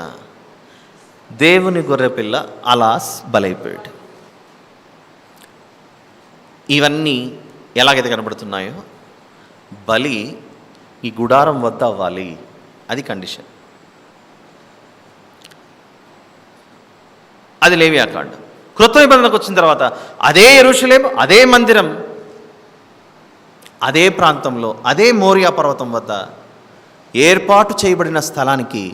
దేవుని గొర్రెపిల్ల అలా బలైపోయాడు. ఇవన్నీ ఎలాగైతే కనబడుతున్నాయో బలి ఈ గుడారం వద్ద అవ్వాలి, అది కండిషన్. అది లేవియాకాండం. క్రొత్త నిబంధనకు వచ్చిన తర్వాత అదే యెరూషలేం, అదే మందిరం, అదే ప్రాంతంలో, అదే మోరియా పర్వతం వద్ద ఏర్పాటు చేయబడిన స్థలానికి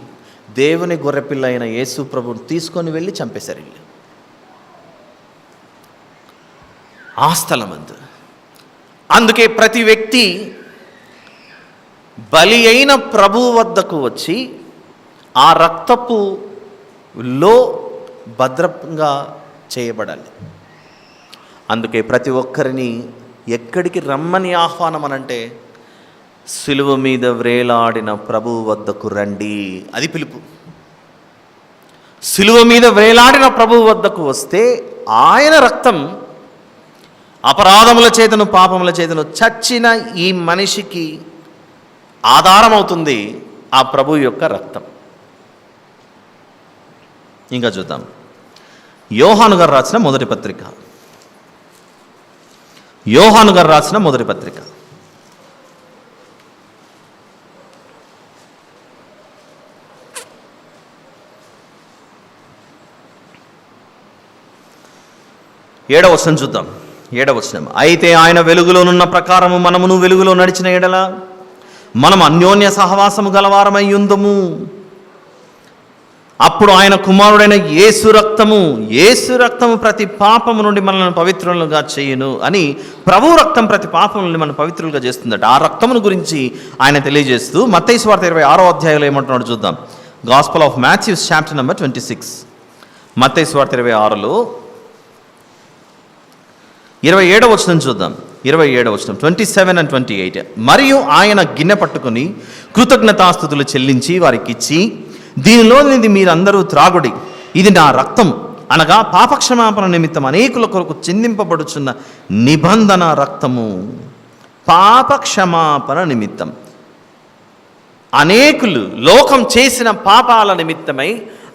దేవుని గొర్రెపిల్ల అయిన యేసు ప్రభువుని తీసుకొని వెళ్ళి చంపేశారు. ఆ స్థలమందు. అందుకే ప్రతి వ్యక్తి బలి అయిన ప్రభువు వద్దకు వచ్చి ఆ రక్తపులో భద్రంగా చేయబడాలి. అందుకే ప్రతి ఒక్కరిని ఎక్కడికి రమ్మని ఆహ్వానం అనంటే సిలువ మీద వ్రేలాడిన ప్రభువు వద్దకు రండి, అది పిలుపు. సిలువ మీద వ్రేలాడిన ప్రభువు వద్దకు వస్తే ఆయన రక్తం అపరాధముల చేతను పాపముల చేతను చచ్చిన ఈ మనిషికి ఆధారం అవుతుంది ఆ ప్రభు యొక్క రక్తం. ఇంకా చూద్దాం, యోహాను గారు రాసిన మొదటి పత్రిక. యోహాను గారు రాసిన మొదటి పత్రిక 7వ వచనం చూద్దాం. 7వ వచనం, అయితే ఆయన వెలుగులోనున్న ప్రకారము మనమును వెలుగులో నడిచిన ఎడల మనం అన్యోన్య సహవాసము గలవారమై ఉందము. అప్పుడు ఆయన కుమారుడైన యేసు రక్తము ప్రతి పాపము నుండి మనల్ని పవిత్రులుగా చేయును అని. ప్రభు రక్తం ప్రతి పాపం నుండి మనం పవిత్రులుగా చేస్తుందట. ఆ రక్తమును గురించి ఆయన తెలియజేస్తూ మత్తయి సువార్త 26వ అధ్యాయంలో ఏమంటున్నాడు చూద్దాం. Gospel of Matthew chapter number 26. మత్తయి సువార్త 26లో 27వ వచనం చూద్దాం. 27వ వచనం 27 and 28. మరియు ఆయన గిన్నె పట్టుకుని కృతజ్ఞతాస్తుతులు చెల్లించి వారికి ఇచ్చి, దీనిలోనిది మీరందరూ త్రాగుడి, ఇది నా రక్తం, అనగా పాపక్షమాపణ నిమిత్తం అనేకుల కొరకు చిందింపబడుచున్న నిబంధన రక్తము. పాపక్షమాపణ నిమిత్తం. అనేకులు లోకం చేసిన పాపాల నిమిత్తమై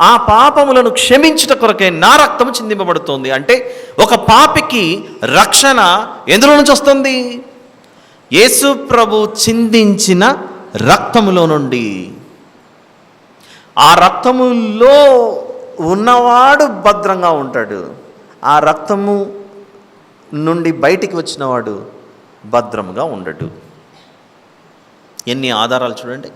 ఆ పాపములను క్షమించుట కొరకే నా రక్తము చిందింపబడుతోంది. అంటే ఒక పాపికి రక్షణ ఎందులో నుంచి వస్తుంది? యేసు ప్రభు చిందించిన రక్తములో నుండి. ఆ రక్తములో ఉన్నవాడు భద్రంగా ఉంటాడు, ఆ రక్తము నుండి బయటికి వచ్చినవాడు భద్రంగా ఉండడు. ఎన్ని ఆధారాలు చూడండి.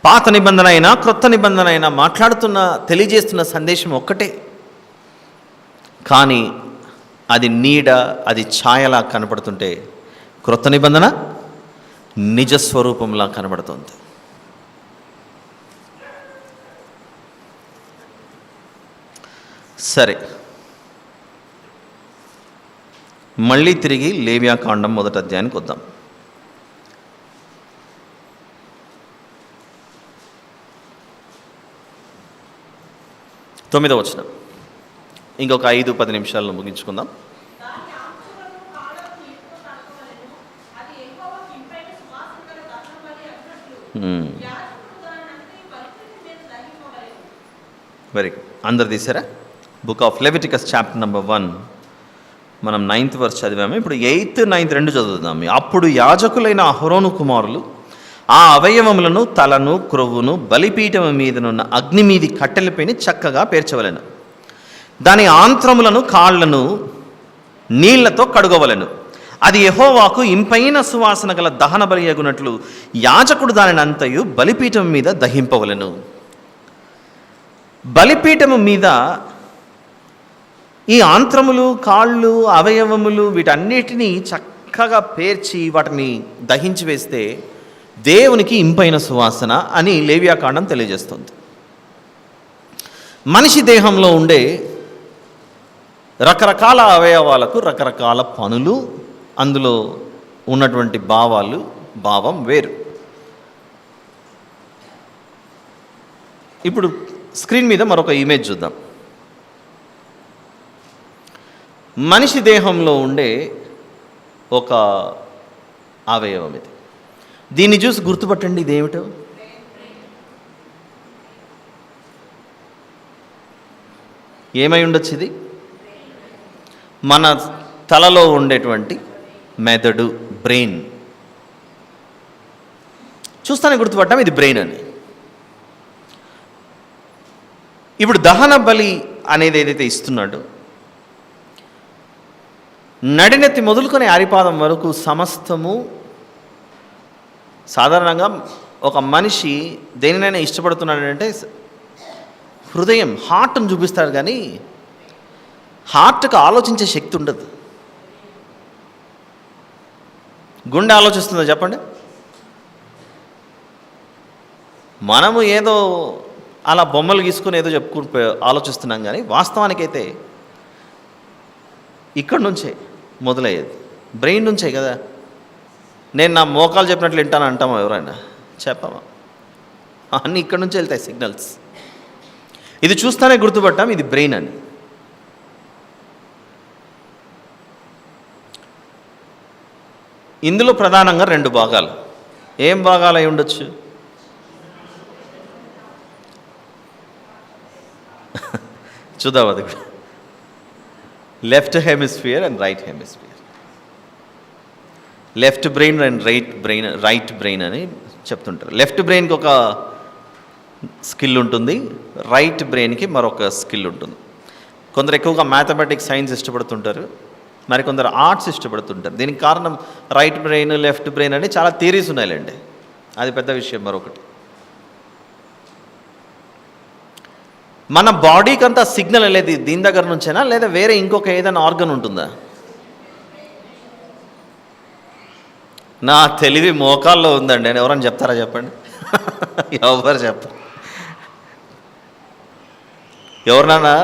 పాత నిబంధన అయినా క్రొత్త నిబంధన అయినా తెలియజేస్తున్న సందేశం ఒక్కటే, కానీ అది నీడ, అది ఛాయలా కనపడుతుంటే క్రొత్త నిబంధన నిజస్వరూపంలా కనబడుతుంది. సరే, మళ్ళీ తిరిగి లేవ్యాకాండం 1వ అధ్యాయానికి వద్దాం. తొమ్మిదవ వచనం. ఇంకొక 5-10 నిమిషాల్లో ముగించుకుందాం. Very good. అందరు తీసారా? Book of Leviticus chapter number 1 మనం 9th వర్స్ చదివాము. ఇప్పుడు 8th, 9th 2 చదువుదాం. అప్పుడు యాజకులైన అహరోను కుమారులు ఆ అవయవములను, తలను, క్రొవ్వును బలిపీఠము మీదనున్న అగ్ని మీది కట్టెలపైన చక్కగా పేర్చవలెను. దాని ఆంత్రములను, కాళ్లను నీళ్లతో కడుగవలెను. అది యెహోవాకు ఇంపైన సువాసన గల దహన బలి అగునట్లు యాజకుడు దానిని అంతయు బలిపీఠం మీద దహింపవలెను. బలిపీఠము మీద ఈ ఆంత్రములు, కాళ్ళు, అవయవములు వీటన్నిటినీ చక్కగా పేర్చి వాటిని దహించి వేస్తే దేవునికి ఇంపైన సువాసన అని లేవ్యాకాండం తెలియజేస్తుంది. మనిషి దేహంలో ఉండే రకరకాల అవయవాలకు రకరకాల పనులు, అందులో ఉన్నటువంటి భావం వేరు. ఇప్పుడు స్క్రీన్ మీద మరొక ఇమేజ్ చూద్దాం. మనిషి దేహంలో ఉండే ఒక అవయవం ఇది. దీన్ని చూసి గుర్తుపట్టండి, ఇదేమిటో. ఏమై ఉండొచ్చు ఇది? మన తలలో ఉండేటువంటి మెదడు, బ్రెయిన్. చూస్తానే గుర్తుపట్టాం ఇది బ్రెయిన్ అని. ఇప్పుడు దహన బలి అనేది ఏదైతే ఇస్తున్నాడో, నడినెత్తి మొదలుకొని అరిపాదం వరకు సమస్తము, సాధారణంగా ఒక మనిషి దేనినైనా ఇష్టపడుతున్నాడంటే హృదయం, హార్ట్ను చూపిస్తాడు, కానీ హార్ట్కి ఆలోచించే శక్తి ఉండదు. గుండె ఆలోచిస్తుందో చెప్పండి? మనము ఏదో అలా బొమ్మలు గీసుకొని ఏదో చెప్పుకుంటూ ఆలోచిస్తున్నాం, కానీ వాస్తవానికైతే ఇక్కడి నుంచే మొదలయ్యేది, బ్రెయిన్ నుంచే కదా. నేను నా మోకాలు చెప్పినట్లు వింటాను అంటామా? ఎవరైనా చెప్పమా? అన్నీ ఇక్కడి నుంచే వెళ్తాయి సిగ్నల్స్. ఇది చూస్తానే గుర్తుపట్టాం ఇది బ్రెయిన్ అని. ఇందులో ప్రధానంగా 2 భాగాలు. ఏం భాగాలు అయి ఉండొచ్చు? చూద్దాం అది కూడా. Left hemisphere and right hemisphere. Left brain and right brain అని చెప్తుంటారు. లెఫ్ట్ బ్రెయిన్కి ఒక స్కిల్ ఉంటుంది, రైట్ బ్రెయిన్కి మరొక స్కిల్ ఉంటుంది. కొందరు ఎక్కువగా మ్యాథమెటిక్స్, సైన్స్ ఇష్టపడుతుంటారు, మరికొందరు ఆర్ట్స్ ఇష్టపడుతుంటారు. దీనికి కారణం రైట్ బ్రెయిన్, లెఫ్ట్ బ్రెయిన్ అని చాలా థియరీస్ ఉన్నాయిలేండి, అది పెద్ద విషయం. మరొకటి, మన బాడీకి అంతా సిగ్నల్ వెళ్ళేది దీని దగ్గర నుంచేనా, లేదా వేరే ఇంకొక ఏదైనా ఆర్గన్ ఉంటుందా? నా తెలివి మోకాల్లో ఉందండి అని ఎవరైనా చెప్తారా? చెప్పండి. ఎవరు చెప్పరు. ఎవరినైనా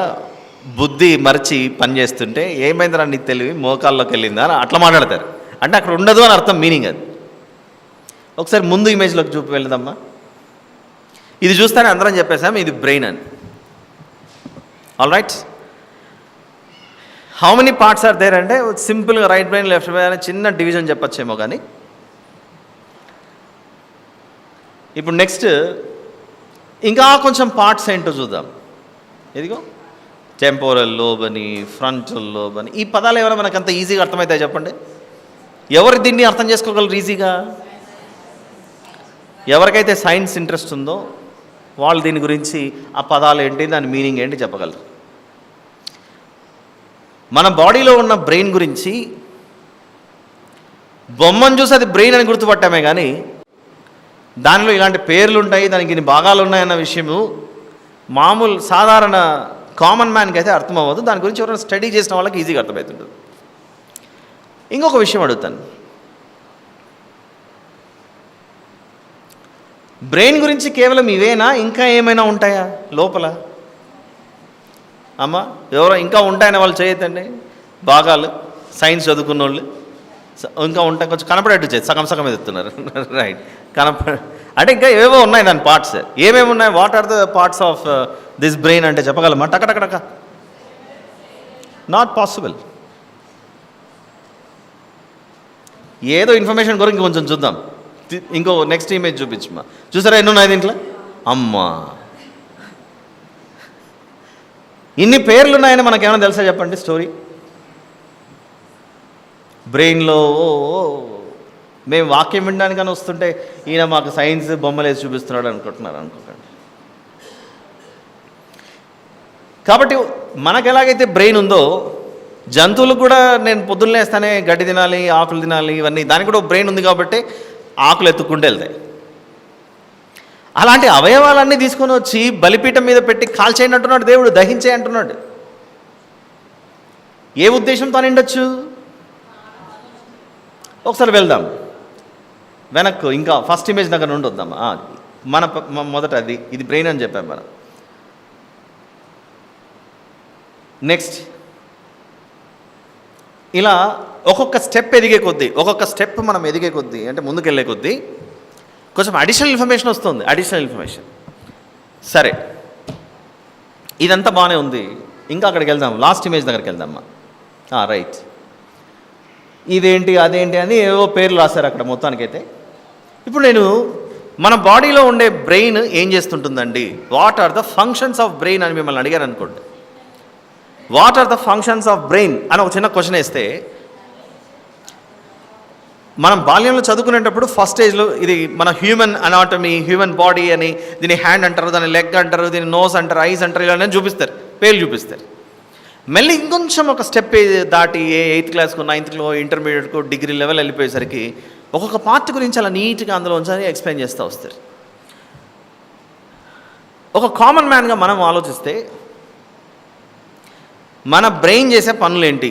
బుద్ధి మరచి పని చేస్తుంటే ఏమైందిరా నీ తెలివి మోకాల్లోకి వెళ్ళిందా అని అట్లా మాట్లాడతారు. అంటే అక్కడ ఉండదు అని అర్థం, మీనింగ్ అది. ఒకసారి ముందు ఇమేజ్లోకి చూపి వెళ్దామా. ఇది చూస్తానే అందరం చెప్పేసాం ఇది బ్రెయిన్ అని. All right. How many parts are there అంటే సింపుల్గా రైట్ బ్రెయిన్ లెఫ్ట్ బ్రెయిన్ అని చిన్న డివిజన్ చెప్పచ్చేమో. కానీ ఇప్పుడు నెక్స్ట్ ఇంకా కొంచెం పార్ట్స్ ఏంటో చూద్దాం. ఇదిగో టెంపోరల్ లోబ్ అని, ఫ్రంటల్ లోబ్ అని, ఈ పదాలు ఏమైనా మనకు అంత ఈజీగా అర్థమవుతాయి చెప్పండి? ఎవరు దీన్ని అర్థం చేసుకోగలరు ఈజీగా? ఎవరికైతే సైన్స్ ఇంట్రెస్ట్ ఉందో వాళ్ళు దీని గురించి ఆ పదాలు ఏంటి, దాని మీనింగ్ ఏంటి చెప్పగలరు. మన బాడీలో ఉన్న బ్రెయిన్ గురించి బొమ్మను చూసి అది బ్రెయిన్ అని గుర్తుపట్టామే, కానీ దానిలో ఇలాంటి పేర్లు ఉంటాయి, దానికి ఇన్ని భాగాలు ఉన్నాయన్న విషయము మామూలు సాధారణ కామన్ మ్యాన్కి అయితే అర్థం అవ్వదు. దాని గురించి ఎవరైనా స్టడీ చేసిన వాళ్ళకి ఈజీగా అర్థమవుతుంటుంది. ఇంకొక విషయం అడుగుతాను, బ్రెయిన్ గురించి కేవలం ఇవేనా, ఇంకా ఏమైనా ఉంటాయా లోపల? అమ్మ ఎవరో ఇంకా ఉంటాయని వాళ్ళు చేయొద్దండి. భాగాలు సైన్స్ చదువుకున్న వాళ్ళు ఇంకా ఉంటాయి, కొంచెం కనపడేట్టు చేసి సగం సగం ఎదుగుతున్నారు. రైట్, అంటే ఇంకా ఏవో ఉన్నాయి దాని పార్ట్స్. ఏమేమి ఉన్నాయి? What are the parts of this brain అంటే చెప్పగలమా? టకటకటక నాట్ పాసిబుల్. ఏదో ఇన్ఫర్మేషన్ కొరకు కొంచెం చూద్దాం. ఇంకో నెక్స్ట్ ఇమేజ్ చూపించమ్మా. చూసారా ఎన్ని ఉన్నాయి దీంట్లో? అమ్మా ఇన్ని పేర్లు ఉన్నాయని మనకేమైనా తెలుసా చెప్పండి? స్టోరీ బ్రెయిన్లో మేము వాక్యం వినడానికని వస్తుంటే ఈయన మాకు సైన్స్ బొమ్మలు వేసి చూపిస్తున్నాడు అనుకోకండి. కాబట్టి మనకు ఎలాగైతే బ్రెయిన్ ఉందో జంతువులకు కూడా నేను పొద్దున్నే వేస్తానే గడ్డి తినాలి, ఆకులు తినాలి, ఇవన్నీ దానికి కూడా బ్రెయిన్ ఉంది కాబట్టి ఆకులు ఎత్తుక్కుంటూ వెళ్తాయి. అలాంటి అవయవాలన్నీ తీసుకొని వచ్చి బలిపీఠం మీద పెట్టి కాల్చేయండి అంటున్నాడు దేవుడు, దహించే అంటున్నాడు. ఏ ఉద్దేశంతో నిండొచ్చు? ఒకసారి వెళ్దాం వెనక్కు. ఇంకా ఫస్ట్ ఇమేజ్ దగ్గర నుండి వద్దాం. మన మొదట ఇది బ్రెయిన్ అని చెప్పాం మనం. నెక్స్ట్ ఇలా ఒక్కొక్క స్టెప్ ఎదిగే కొద్దీ, ఒక్కొక్క స్టెప్ మనం ఎదిగే కొద్దీ అంటే ముందుకెళ్ళే కొద్దీ కొంచెం అడిషనల్ ఇన్ఫర్మేషన్ వస్తుంది. అడిషనల్ ఇన్ఫర్మేషన్ సరే, ఇదంతా బాగానే ఉంది. ఇంకా అక్కడికి వెళ్దాం, లాస్ట్ ఇమేజ్ దగ్గరికి వెళ్దామా. రైట్, ఇదేంటి అదేంటి అని ఏవో పేర్లు రాశారు అక్కడ మొత్తానికైతే. ఇప్పుడు నేను మన బాడీలో ఉండే బ్రెయిన్ ఏం చేస్తుంటుందండి, what are the functions of brain అని మిమ్మల్ని అడిగారు అనుకోండి. What are the functions of brain అని ఒక చిన్న క్వశ్చన్ వేస్తే, మనం బాల్యంలో చదువుకునేటప్పుడు ఫస్ట్ స్టేజ్లో ఇది మన హ్యూమన్ అనాటమీ, హ్యూమన్ బాడీ అని, దీన్ని హ్యాండ్ అంటారు, దాన్ని లెగ్ అంటారు, దీన్ని నోస్ అంటారు, ఐస్ అంటారు, ఇలా చూపిస్తారు, పేర్లు చూపిస్తారు. మళ్ళీ ఇంకొంచెం ఒక స్టెప్ దాటి 8th క్లాస్కు, 9th ఇంటర్మీడియట్కు, డిగ్రీ లెవెల్ వెళ్ళిపోయేసరికి ఒక్కొక్క పార్ట్ గురించి అలా నీట్గా అందులో ఉంచాలి ఎక్స్ప్లెయిన్ చేస్తూ వస్తారు. ఒక కామన్ మ్యాన్గా మనం ఆలోచిస్తే మన బ్రెయిన్ చేసే పనులు ఏంటి?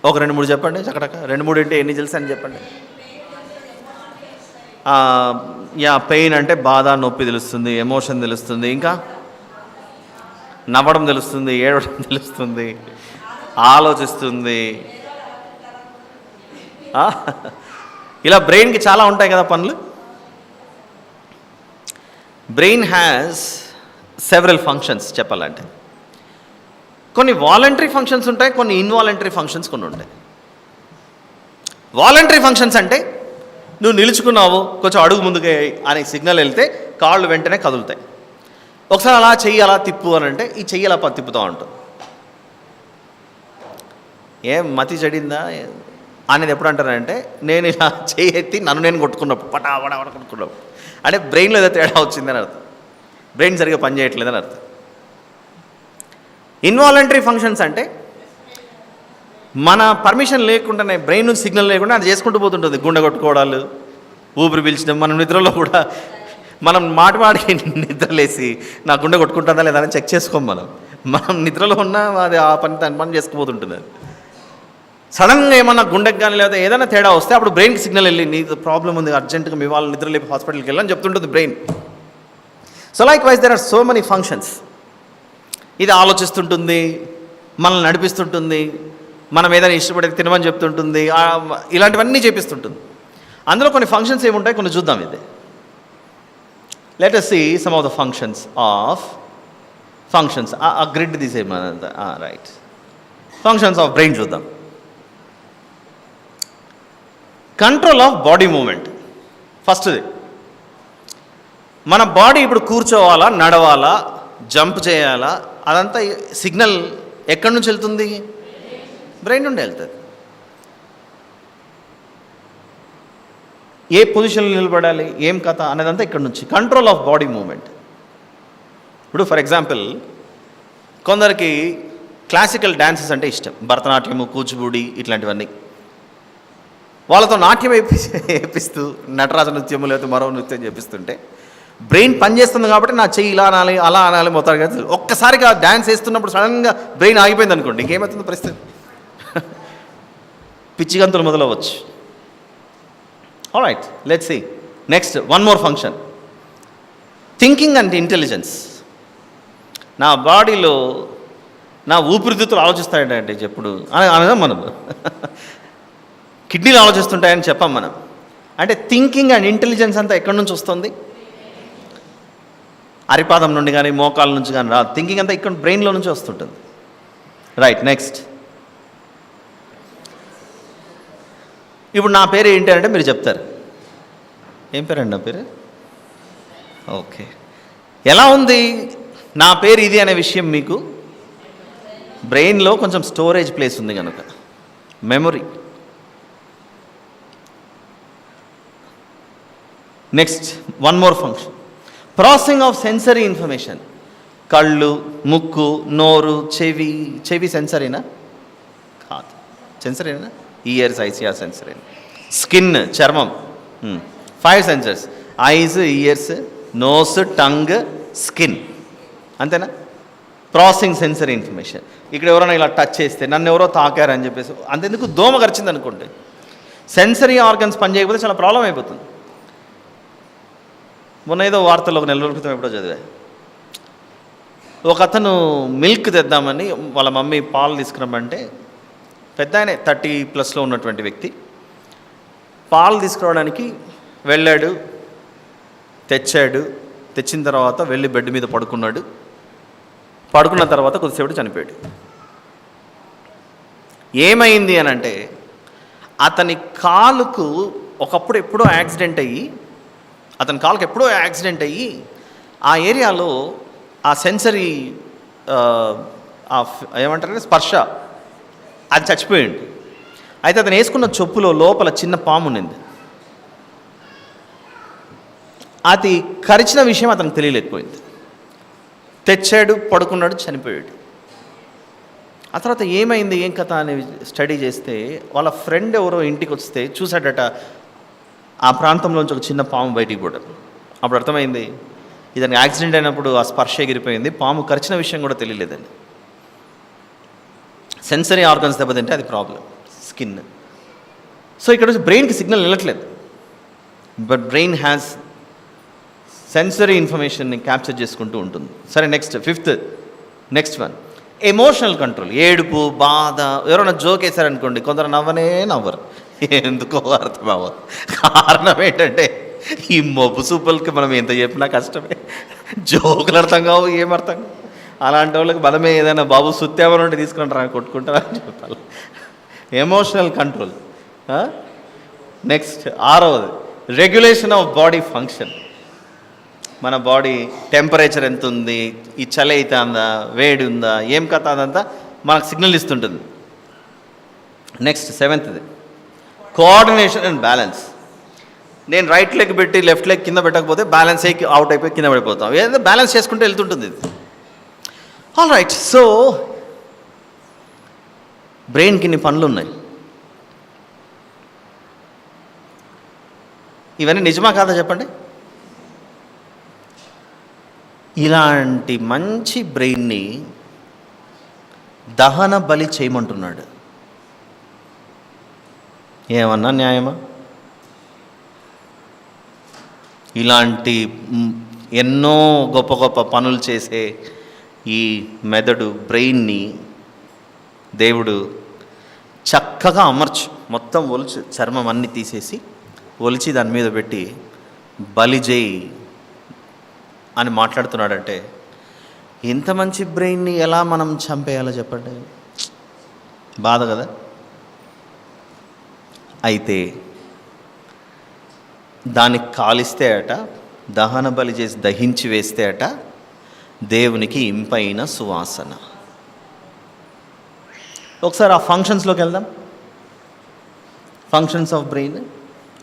ఒక 2-3 చెప్పండి చక్కడక. 2-3 అంటే ఎన్ని తెలుసు అని చెప్పండి. పెయిన్ అంటే బాధ, నొప్పి తెలుస్తుంది, ఎమోషన్ తెలుస్తుంది, ఇంకా నవ్వడం తెలుస్తుంది, ఏడవడం తెలుస్తుంది, ఆలోచిస్తుంది. ఇలా బ్రెయిన్కి చాలా ఉంటాయి కదా పనులు. బ్రెయిన్ హ్యాస్ సెవరల్ ఫంక్షన్స్ చెప్పాలంటే. కొన్ని వాలంటరీ ఫంక్షన్స్ ఉంటాయి, కొన్ని ఇన్వాలంటరీ ఫంక్షన్స్ కొన్ని ఉంటాయి. వాలంటరీ ఫంక్షన్స్ అంటే నువ్వు నిలుచుకున్నావు, కొంచెం అడుగు ముందుకు అనే సిగ్నల్ వెళ్తే కాళ్ళు వెంటనే కదులుతాయి. ఒకసారి అలా చెయ్యి అలా తిప్పు అని అంటే ఈ చెయ్యి అలా తిప్పుతూ ఉంటుంది. ఏం మతి చెడిందా అనేది ఎప్పుడు అంటారంటే, నేను ఇలా చెయ్యి ఎత్తి నన్ను నేను కొట్టుకున్నప్పుడు పటా కొట్టుకున్నప్పుడు అంటే బ్రెయిన్లో ఏదో తేడా వచ్చిందని అర్థం, బ్రెయిన్ సరిగ్గా పనిచేయట్లేదని అర్థం. ఇన్వాలంటరీ ఫంక్షన్స్ అంటే మన పర్మిషన్ లేకుండానే, బ్రెయిన్ నుంచి సిగ్నల్ లేకుండా అది చేసుకుంటూ పోతుంటుంది. గుండె కొట్టుకోవడాలు, ఊపిరి పీల్చడం. మనం నిద్రలో కూడా మనం మాటికి నిద్రలేసి నా గుండె కొట్టుకుంటుందా లేదా అని చెక్ చేసుకోం. మనం నిద్రలో ఉన్నా అది ఆ పని చేసుకుపోతుంటుంది. అది సడన్గా ఏమన్నా గుండెకి కానీ లేదా ఏదైనా తేడా వస్తే అప్పుడు బ్రెయిన్కి సిగ్నల్ వెళ్ళి నీ ప్రాబ్లం ఉంది, అర్జెంటుగా మీ వాళ్ళు నిద్రలేపి హాస్పిటల్కి వెళ్ళని చెప్తుంటుంది brain. So likewise there are so many functions. ఇది ఆలోచిస్తుంటుంది, మనల్ని నడిపిస్తుంటుంది, మనం ఏదైనా ఇష్టపడేది తినమని చెప్తుంటుంది, ఇలాంటివన్నీ చేపిస్తుంటుంది. అందులో కొన్ని ఫంక్షన్స్ ఏముంటాయి కొన్ని చూద్దాం. ఇది let us see some of the functions. ఆ గ్రిడ్ తీసేయమనంత. రైట్, ఫంక్షన్స్ ఆఫ్ బ్రెయిన్ చూద్దాం. Control of body movement. ఫస్ట్ది, మన బాడీ ఇప్పుడు కూర్చోవాలా, నడవాలా, జంప్ చేయాలా, అదంతా సిగ్నల్ ఎక్కడి నుంచి వెళ్తుంది? బ్రెయిన్ నుండి వెళ్తుంది. ఏ పొజిషన్లో నిలబడాలి, ఏం కథ అనేదంతా ఇక్కడ నుంచి. Control of body movement. ఇప్పుడు ఫర్ ఎగ్జాంపుల్, కొందరికి క్లాసికల్ డ్యాన్సెస్ అంటే ఇష్టం, భరతనాట్యము, కూచిపూడి ఇట్లాంటివన్నీ. వాళ్ళతో నాట్యం వేపిస్తూ నటరాజ నృత్యము లేకపోతే మరో నృత్యం చేపిస్తుంటే బ్రెయిన్ పనిచేస్తుంది కాబట్టి నా చెయ్యి ఇలా అనాలి, అలా అనాలి, మొత్తం ఒక్కసారిగా డ్యాన్స్ వేస్తున్నప్పుడు సడన్గా బ్రెయిన్ ఆగిపోయింది అనుకోండి, ఇంకేమవుతుంది పరిస్థితి? పిచ్చిగంతులు మొదలవచ్చు. Alright, let's see next. One more function, thinking and intelligence. నా బాడీలో నా ఊపిరితిత్తులు ఆలోచిస్తాయంటే చెప్పుడు అనగా మనం కిడ్నీలు ఆలోచిస్తుంటాయని చెప్పాం మనం. అంటే థింకింగ్ అండ్ ఇంటెలిజెన్స్ అంతా ఎక్కడి నుంచి వస్తుంది? అరిపాదం నుండి కానీ మోకాల నుంచి కానీ రాదు. థింకింగ్ అంతా ఇక్కడ బ్రెయిన్లో నుంచి వస్తుంటుంది. Right, next. ఇప్పుడు నా పేరు ఏంటి అంటే మీరు చెప్తారు, ఏం పేరండి నా పేరు? ఓకే, ఎలా ఉంది నా పేరు ఇది అనే విషయం మీకు బ్రెయిన్లో కొంచెం స్టోరేజ్ ప్లేస్ ఉంది కనుక, memory. Next, one more function, processing of sensory information. కళ్ళు, ముక్కు, నోరు, చెవి సెన్సరీనా? కాదు. సెన్సరీనా? ఇయర్స్, ఐస్, సెన్సరీనా. స్కిన్, చర్మం, 5 sensors, eyes, ears, nose, tongue, skin, అంతేనా? Processing sensory information. ఇక్కడ ఎవరైనా ఇలా టచ్ చేస్తే, నన్ను ఎవరో తాకారని చెప్పేసి, అంతెందుకు దోమ గరిచింది అనుకోండి, సెన్సరీ ఆర్గన్స్ పనిచేయకపోతే చాలా ప్రాబ్లం అయిపోతుంది. మొన్న ఏదో వార్తల్లో 1 నెల రోజుల క్రితం ఎప్పుడో చదివా, ఒక అతను మిల్క్ తెద్దామని వాళ్ళ మమ్మీ పాలు తీసుకురమ్మంటే, పెద్ద ఆయన 30+ ఉన్నటువంటి వ్యక్తి పాలు తీసుకురావడానికి వెళ్ళాడు, తెచ్చాడు. తెచ్చిన తర్వాత వెళ్ళి బెడ్ మీద పడుకున్నాడు. పడుకున్న తర్వాత కొద్దిసేపు చనిపోయాడు. ఏమైంది అని అంటే, అతని కాలుకు ఒకప్పుడు ఎప్పుడో యాక్సిడెంట్ అయ్యి, ఆ ఏరియాలో ఆ సెన్సరీ ఏమంటారు స్పర్శ, అది చచ్చిపోయింది. అయితే అతను వేసుకున్న చెప్పులో లోపల చిన్న పాము ఉన్నింది. అది కరిచిన విషయం అతనికి తెలియలేకపోయింది. తెచ్చాడు, పడుకున్నాడు, చనిపోయాడు. ఆ తర్వాత ఏమైంది, ఏం కథ అని స్టడీ చేస్తే, వాళ్ళ ఫ్రెండ్ ఎవరో ఇంటికి వస్తే చూశాడట, ఆ ప్రాంతంలోంచి ఒక చిన్న పాము బయటికి పడ్డది. అప్పుడు అర్థమైంది, ఇతనికి యాక్సిడెంట్ అయినప్పుడు ఆ స్పర్శ ఎగిరిపోయింది, పాము కరిచిన విషయం కూడా తెలియలేదండి. సెన్సరీ ఆర్గన్స్ దెబ్బతింటే అది ప్రాబ్లం, స్కిన్. సో ఇక్కడ వచ్చి బ్రెయిన్కి సిగ్నల్ వెళ్ళట్లేదు, బట్ బ్రెయిన్ హ్యాస్ సెన్సరీ ఇన్ఫర్మేషన్ని క్యాప్చర్ చేసుకుంటూ ఉంటుంది. సరే, నెక్స్ట్ వన్, ఎమోషనల్ కంట్రోల్. ఏడుపు, బాధ, ఎవరైనా జోక్ వేశారనుకోండి, కొందరు నవ్వరు, ఎందుకో అర్థం అవ్వదు. కారణం ఏంటంటే, ఈ మొబ్బు సూపులకి మనం ఎంత చెప్పినా కష్టమే, జోకులు అర్థం కావు, ఏమర్థం కావు. అలాంటి వాళ్ళకి మనమే ఏదైనా బాబు సుత్యామని ఉంటే తీసుకుంటారా, కొట్టుకుంటారని చెప్పాలి. Emotional control. నెక్స్ట్, 6వది, రెగ్యులేషన్ ఆఫ్ బాడీ ఫంక్షన్. మన బాడీ టెంపరేచర్ ఎంత ఉంది, ఈ చలి అవుతుందా, వేడి ఉందా, ఏం కథ, అదంతా మనకు సిగ్నల్ ఇస్తుంటుంది. Next, 7th, coordination and balance. నేను రైట్ లెగ్ పెట్టి లెఫ్ట్ లెగ్ కింద పెట్టకపోతే బ్యాలెన్స్ అయ్యి అవుట్ అయిపోయి కింద పడిపోతాం. ఏదైనా బ్యాలెన్స్ చేసుకుంటూ వెళ్తుంటుంది ఇది. ఆల్ రైట్, సో బ్రెయిన్కి ఇన్ని పనులు ఉన్నాయి. ఇవన్నీ నిజమా కాదా చెప్పండి? ఇలాంటి మంచి బ్రెయిన్ని దహన బలి చేయమంటున్నాడు. ఏమన్నా న్యాయమా? ఇలాంటి ఎన్నో గొప్ప గొప్ప పనులు చేసే ఈ మెదడు, బ్రెయిన్ని దేవుడు చక్కగా మొత్తం ఒలుచు, చర్మం అన్నీ తీసేసి ఒలిచి దాని మీద పెట్టి బలి చేయి అని మాట్లాడుతున్నాడంటే, ఇంత మంచి బ్రెయిన్ని ఎలా మనం చంపేయాలో చెప్పండి. బాధ కదా. అయితే దాన్ని కాలిస్తే అట, దహన బలి చేసి దహించి వేస్తే అట దేవునికి ఇంపైన సువాసన. ఒకసారి ఆ ఫంక్షన్స్లోకి వెళ్దాం. Functions of brain.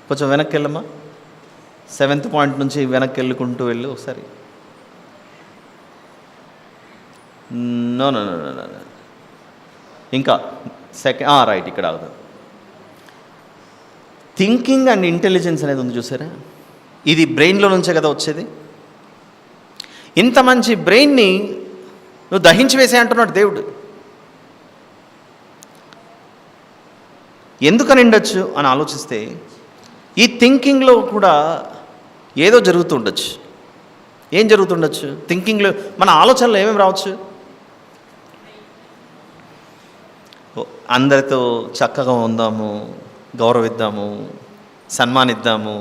కొంచెం వెనక్కి వెళ్ళమ్మా, 7th పాయింట్ నుంచి వెనక్కి వెళ్ళుకుంటూ వెళ్ళు ఒకసారి. నో నో నో నో ఇంకా రైట్, ఇక్కడ అవుతుంది. థింకింగ్ అండ్ ఇంటెలిజెన్స్ అనేది ఉంది చూసారా, ఇది బ్రెయిన్లో నుంచే కదా వచ్చేది. ఇంత మంచి బ్రెయిన్ని నువ్వు దహించి వేసే అంటున్నాడు దేవుడు. ఎందుకని ఉండొచ్చు అని ఆలోచిస్తే, ఈ థింకింగ్లో కూడా ఏదో జరుగుతుండొచ్చు. ఏం జరుగుతుండొచ్చు థింకింగ్లో? మన ఆలోచనలు ఏమేమి రావచ్చు? అందరితో చక్కగా ఉందాము, గౌరవిద్దాము, సన్మానిద్దాము,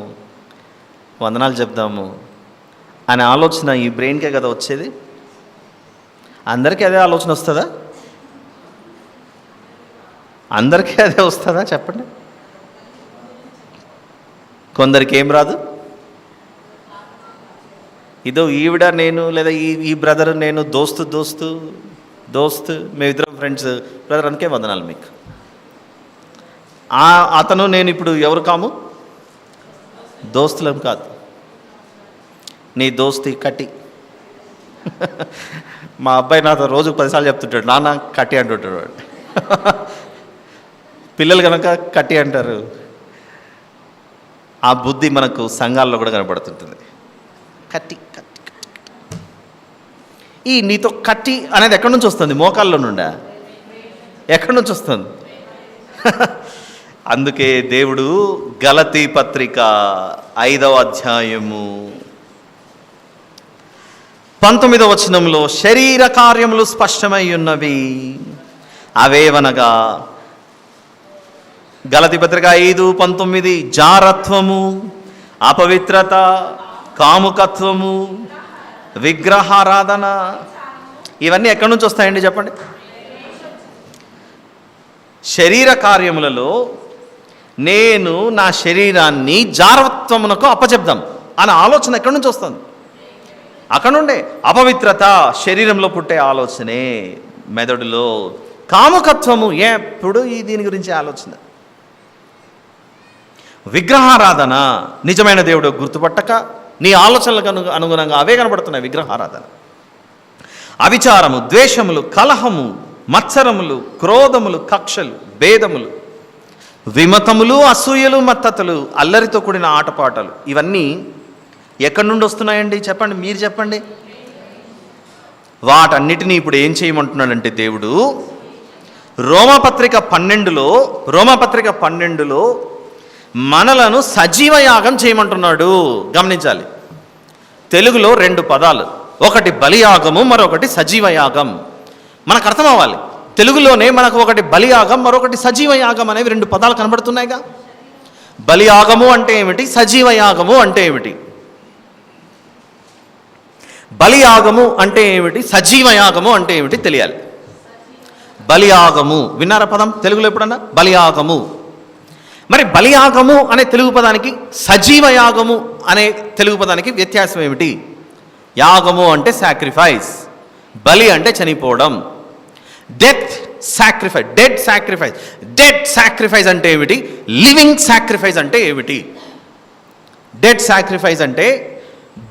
వందనాలు చెప్దాము అనే ఆలోచన ఈ బ్రెయిన్కే కదా వచ్చేది. అందరికీ అదే ఆలోచన వస్తుందా? అందరికీ అదే వస్తుందా చెప్పండి? కొందరికి ఏం రాదు. ఇదో ఈవిడ నేను, లేదా ఈ బ్రదర్ నేను, దోస్తు మేమిద్దరం ఫ్రెండ్స్, బ్రదర్ అందుకే వందనాలు మీకు. అతను నేను ఇప్పుడు ఎవరు కాము? దోస్తులం కాదు. నీ దోస్తి కట్టి. మా అబ్బాయి నాతో రోజుకు 10 సార్లు చెప్తుంటాడు, నాన్న కట్టి అంటుంటాడు వాడు. పిల్లలు కనుక కట్టి అంటారు. ఆ బుద్ధి మనకు సంఘాల్లో కూడా కనపడుతుంటుంది. కట్టి కట్టి ఈ నీతో కట్టి అనేది ఎక్కడి నుంచి వస్తుంది? మోకాల్లో నుండా? ఎక్కడి నుంచి వస్తుంది? అందుకే దేవుడు గలతీ పత్రిక 5వ అధ్యాయము 19వ వచనంలో శరీర కార్యములు స్పష్టమై ఉన్నవి. అవేవనగా, గలతీ పత్రిక 5:19, జారత్వము, అపవిత్రత, కాముకత్వము, విగ్రహారాధన. ఇవన్నీ ఎక్కడి నుంచి వస్తాయండి చెప్పండి? శరీర కార్యములలో నేను నా శరీరాన్ని జారత్వమునకు అప్పచెప్దాం అనే ఆలోచన ఎక్కడి నుంచి వస్తుంది? అక్కడ నుండే. అపవిత్రత శరీరంలో పుట్టే ఆలోచనే, మెదడులో. కాముకత్వము ఎప్పుడు దీని గురించి ఆలోచన. విగ్రహారాధన, నిజమైన దేవుడు గుర్తుపట్టక నీ ఆలోచనలకు అనుగుణంగా అవే కనబడుతున్నాయి. విగ్రహారాధన. అవిచారము, ద్వేషములు, కలహము, మత్సరములు, క్రోధములు, కక్షలు, భేదములు, విమతములు, అసూయలు, మత్తతులు, అల్లరితో కూడిన ఆటపాటలు. ఇవన్నీ ఎక్కడి నుండి వస్తున్నాయండి చెప్పండి? మీరు చెప్పండి. వాటన్నిటినీ ఇప్పుడు ఏం చేయమంటున్నాడంటే దేవుడు రోమపత్రిక 12లో మనలను సజీవ యాగం చేయమంటున్నాడు. గమనించాలి, తెలుగులో 2 పదాలు, ఒకటి బలియాగము, మరొకటి సజీవ యాగం. మనకు అర్థం అవ్వాలి. తెలుగులోనే మనకు ఒకటి బలియాగం, మరొకటి సజీవ యాగం అనేవి 2 పదాలు కనబడుతున్నాయిగా. బలియాగము అంటే ఏమిటి? సజీవ యాగము అంటే ఏమిటి? బలియాగము అంటే ఏమిటి? సజీవ యాగము అంటే ఏమిటి తెలియాలి. బలియాగము విన్నారా పదం తెలుగులో ఎప్పుడన్నా? బలియాగము. మరి బలియాగము అనే తెలుగు పదానికి, సజీవ యాగము అనే తెలుగు పదానికి వ్యత్యాసం ఏమిటి? యాగము అంటే సాక్రిఫైస్, బలి అంటే చనిపోవడం. డెత్ సాక్రిఫైస్ అంటే ఏమిటి? లివింగ్ సాక్రిఫైస్ అంటే ఏమిటి? డెడ్ సాక్రిఫైస్ అంటే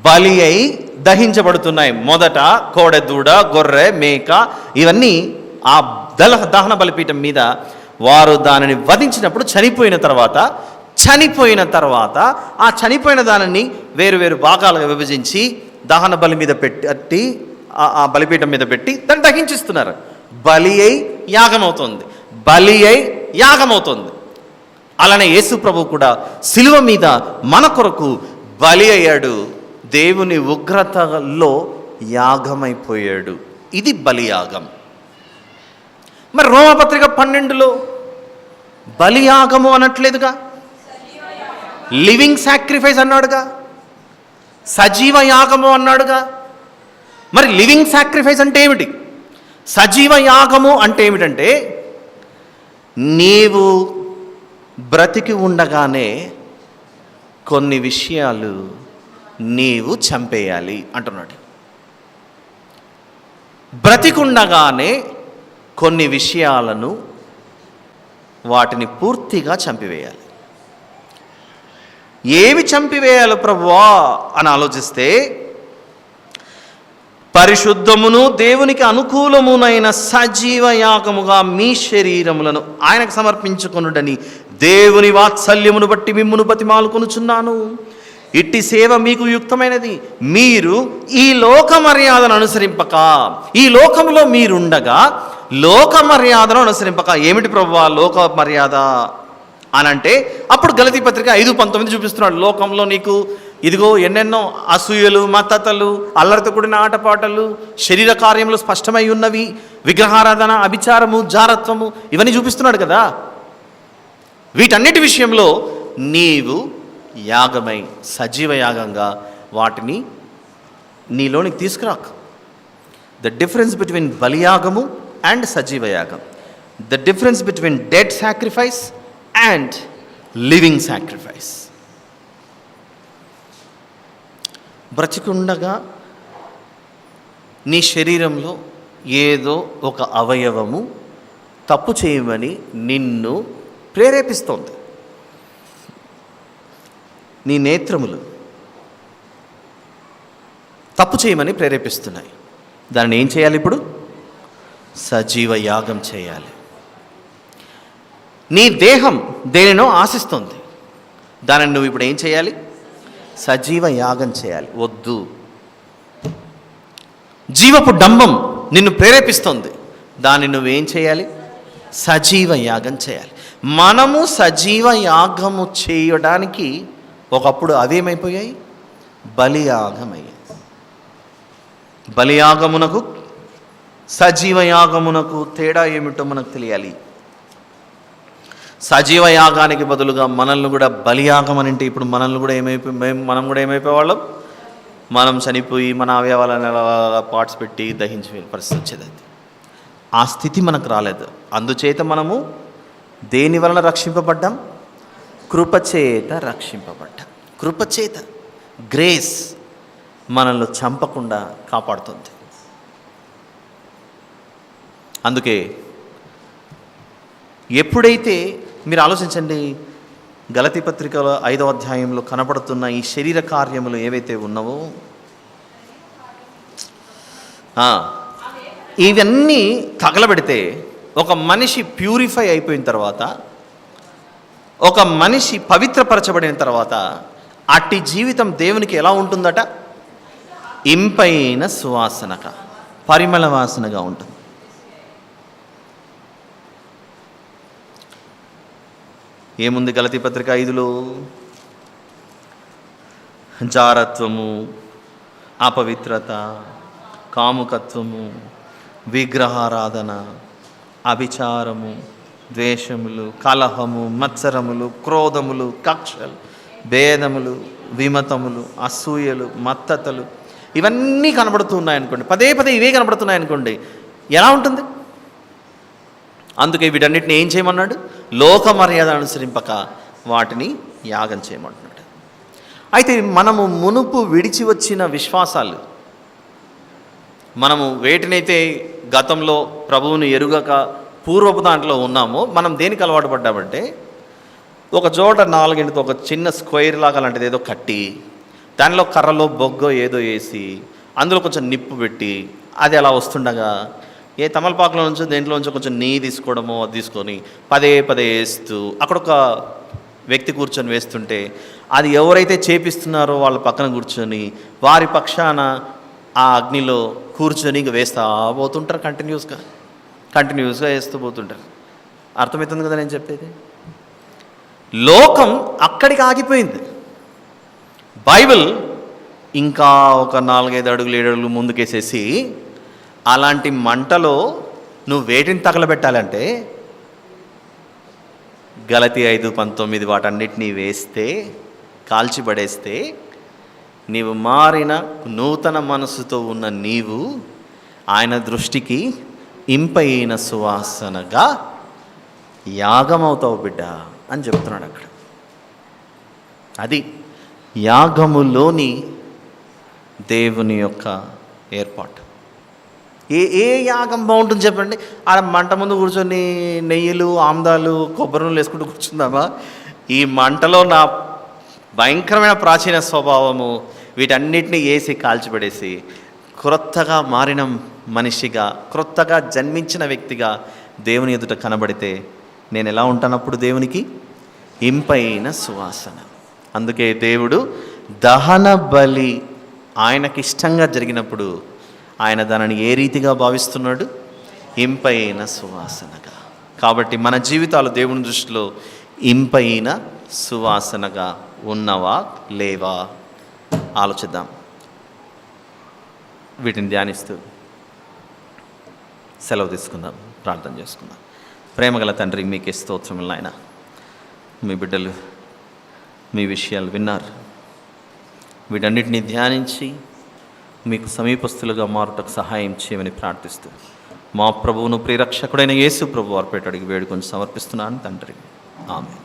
బలి అయి దహించబడుతున్నాయి. మొదట కోడెదూడ, గొర్రె, మేక, ఇవన్నీ ఆ దహన బలిపీఠం మీద వారు దానిని వధించినప్పుడు చనిపోయిన తర్వాత ఆ చనిపోయిన దానిని వేరు భాగాలుగా విభజించి దహన బలి మీద పెట్టి ఆ బలిపీఠం మీద పెట్టి దాన్ని దహించిస్తున్నారు. బలి అయి యాగమవుతుంది. అలానే యేసు ప్రభు కూడా సిలువ మీద మన కొరకు బలి అయ్యాడు. దేవుని ఉగ్రతలో యాగమైపోయాడు. ఇది బలియాగం. మరి రోమపత్రిక 12లో బలియాగము అనట్లేదుగా, లివింగ్ సాక్రిఫైస్ అన్నాడుగా, సజీవ యాగము అన్నాడుగా. మరి లివింగ్ సాక్రిఫైస్ అంటే ఏమిటి? సజీవ యాగము అంటే ఏమిటంటే నీవు బ్రతికి ఉండగానే కొన్ని విషయాలు నీవు చంపేయాలి అంటున్నాడు. బ్రతికుండగానే కొన్ని విషయాలను వాటిని పూర్తిగా చంపివేయాలి. ఏవి చంపివేయాలి ప్రభువా అని ఆలోచిస్తే, పరిశుద్ధమును దేవునికి అనుకూలమునైన సజీవ యాగముగా మీ శరీరములను ఆయనకు సమర్పించుకొనుడని దేవుని వాత్సల్యమును బట్టి మిమ్మును బతిమాలుకొనుచున్నాను. ఇట్టి సేవ మీకు యుక్తమైనది. మీరు ఈ లోక మర్యాదను అనుసరింపక, ఈ లోకంలో మీరుండగా లోక మర్యాదను అనుసరింపక. ఏమిటి ప్రభువా లోక మర్యాద అనంటే, అప్పుడు గలతీ పత్రిక 5:19 చూపిస్తున్నాడు. లోకంలో నీకు ఇదిగో ఎన్నెన్నో అసూయలు, మత్తతలు, అల్లరితో కూడిన ఆటపాటలు, శరీర కార్యములు స్పష్టమై ఉన్నవి, విగ్రహారాధన, అభిచారము, జారత్వము, ఇవన్నీ చూపిస్తున్నాడు కదా. వీటన్నిటి విషయంలో నీవు యాగమై సజీవ యాగంగా వాటిని నీలోనికి తీసుకురాక. ద డిఫరెన్స్ బిట్వీన్ బలియాగము అండ్ సజీవ యాగం, the difference between dead sacrifice and living sacrifice. బ్రతికుండగా నీ శరీరంలో ఏదో ఒక అవయవము తప్పు చేయమని నిన్ను ప్రేరేపిస్తోంది. నీ నేత్రములు తప్పు చేయమని ప్రేరేపిస్తున్నాయి. దాన్ని ఏం చేయాలి? ఇప్పుడు సజీవ యాగం చేయాలి. నీ దేహం దేనినో ఆశిస్తుంది, దానిని నువ్వు ఇప్పుడు ఏం చేయాలి? సజీవ యాగం చేయాలి. వద్దు. జీవపు డంబం నిన్ను ప్రేరేపిస్తుంది, దాన్ని నువ్వేం చేయాలి? సజీవ యాగం చేయాలి. మనము సజీవ యాగము చేయడానికి ఒకప్పుడు అవేమైపోయాయి? బలియాగమయ్యాయి. బలియాగమునకు సజీవ యాగమునకు తేడా ఏమిటో మనకు తెలియాలి. సజీవ యాగానికి బదులుగా మనల్ని కూడా బలియాగం అని అంటే, ఇప్పుడు మనల్ని కూడా మనం కూడా ఏమైపోయేవాళ్ళం? మనం చనిపోయి మన అవయవాలను పార్ట్స్ పెట్టి దహించి పరిస్థితి వచ్చేది. ఆ స్థితి మనకు రాలేదు. అందుచేత మనము దేని వలన రక్షింపబడ్డాం? కృపచేత రక్షింపబడ్డాం. కృపచేత, గ్రేస్ మనల్ని చంపకుండా కాపాడుతుంది. అందుకే ఎప్పుడైతే మీరు ఆలోచించండి, గలతీ పత్రికలో 5వ అధ్యాయంలో కనబడుతున్న ఈ శరీర కార్యములు ఏవైతే ఉన్నావో, ఇవన్నీ తగలబెడితే ఒక మనిషి ప్యూరిఫై అయిపోయిన తర్వాత, ఒక మనిషి పవిత్రపరచబడిన తర్వాత అట్టి జీవితం దేవునికి ఎలా ఉంటుందట? ఇంపైన సువాసనక, పరిమళ వాసనగా ఉంటుంది. ఏముంది గలతీ పత్రిక 5లో? జారత్వము, అపవిత్రత, కాముకత్వము, విగ్రహారాధన, అభిచారము, ద్వేషములు, కలహము, మత్సరములు, క్రోధములు, కక్షలు, భేదములు, విమతములు, అసూయలు, మత్తతలు, ఇవన్నీ కనబడుతున్నాయనుకోండి, పదే పదే ఇవే కనబడుతున్నాయనుకోండి, ఎలా ఉంటుంది? అందుకే వీటన్నిటిని ఏం చేయమన్నాడు? లోక మర్యాద అనుసరింపక వాటిని యాగం చేయమంటున్నాడు. అయితే మనము మునుపు విడిచి వచ్చిన విశ్వాసాలు, మనము వేటినైతే గతంలో ప్రభువుని ఎరుగక పూర్వపు దాంట్లో ఉన్నామో, మనం దేనికి అలవాటు పడ్డామంటే, ఒక చోట 4 ఇంటితో ఒక చిన్న స్క్వేర్ లాగా లాంటిది ఏదో కట్టి, దానిలో కర్రలో బొగ్గో ఏదో వేసి, అందులో కొంచెం నిప్పు పెట్టి, అది అలా వస్తుండగా ఏ తమలపాకులో నుంచో దేంట్లో నుంచో కొంచెం నెయ్యి తీసుకోవడమో అది తీసుకొని పదే పదే వేస్తూ, అక్కడ ఒక వ్యక్తి కూర్చొని వేస్తుంటే, అది ఎవరైతే చేపిస్తున్నారో వాళ్ళ పక్కన కూర్చొని వారి పక్షాన ఆ అగ్నిలో కూర్చొని ఇంక వేస్తూ పోతుంటారు. కంటిన్యూస్గా వేస్తూ పోతుంటారు. అర్థమవుతుంది కదా నేను చెప్పేది? లోకం అక్కడికి ఆగిపోయింది. బైబిల్ ఇంకా ఒక 4-5 అడుగులు 7 అడుగులు ముందుకేసేసి, అలాంటి మంటలో నువ్వు వేటిని తగలబెట్టాలంటే గలతీ 5:19 వాటన్నిటినీ వేస్తే, కాల్చిపడేస్తే, నీవు మారిన నూతన మనసుతో ఉన్న నీవు ఆయన దృష్టికి ఇంపైన సువాసనగా యాగం అవుతావు బిడ్డ అని చెప్తున్నాడు అక్కడ. అది యాగములోని దేవుని యొక్క ఏర్పాటు. ఏ యాగం బాగుంటుంది చెప్పండి? ఆడ మంట ముందు కూర్చొని నెయ్యిలు, ఆమ్దాలు, కొబ్బరి నూనెలు వేసుకుంటూ కూర్చుందామా? ఈ మంటలో నా భయంకరమైన ప్రాచీన స్వభావము వీటన్నిటిని వేసి కాల్చిపడేసి క్రొత్తగా మారిన మనిషిగా, క్రొత్తగా జన్మించిన వ్యక్తిగా దేవుని ఎదుట కనబడితే నేను ఎలా ఉంటానప్పుడు? దేవునికి ఇంపైన సువాసన. అందుకే దేవుడు దహన బలి ఆయనకిష్టంగా జరిగినప్పుడు ఆయన దానిని ఏ రీతిగా భావిస్తున్నాడు? ఇంపైన సువాసనగా. కాబట్టి మన జీవితాలు దేవుని దృష్టిలో ఇంపైన సువాసనగా ఉన్నవా లేవా ఆలోచిద్దాం. వీటిని ధ్యానిస్తూ సెలవు తీసుకుందాం, ప్రార్థన చేసుకుందాం. ప్రేమగల తండ్రి, మీకే స్తోత్రములు నాయన. మీ బిడ్డలు మీ విషయాలు విన్నారు. వీటన్నిటిని ధ్యానించి మీకు సమీపస్తులుగా మారుటకు సహాయం చేయమని ప్రార్థిస్తూ మా ప్రభువును ప్రియరక్షకుడైన యేసు ప్రభు వారిపేట అడిగి వేడుకొని సమర్పిస్తున్నాను తండ్రి. ఆమేన్.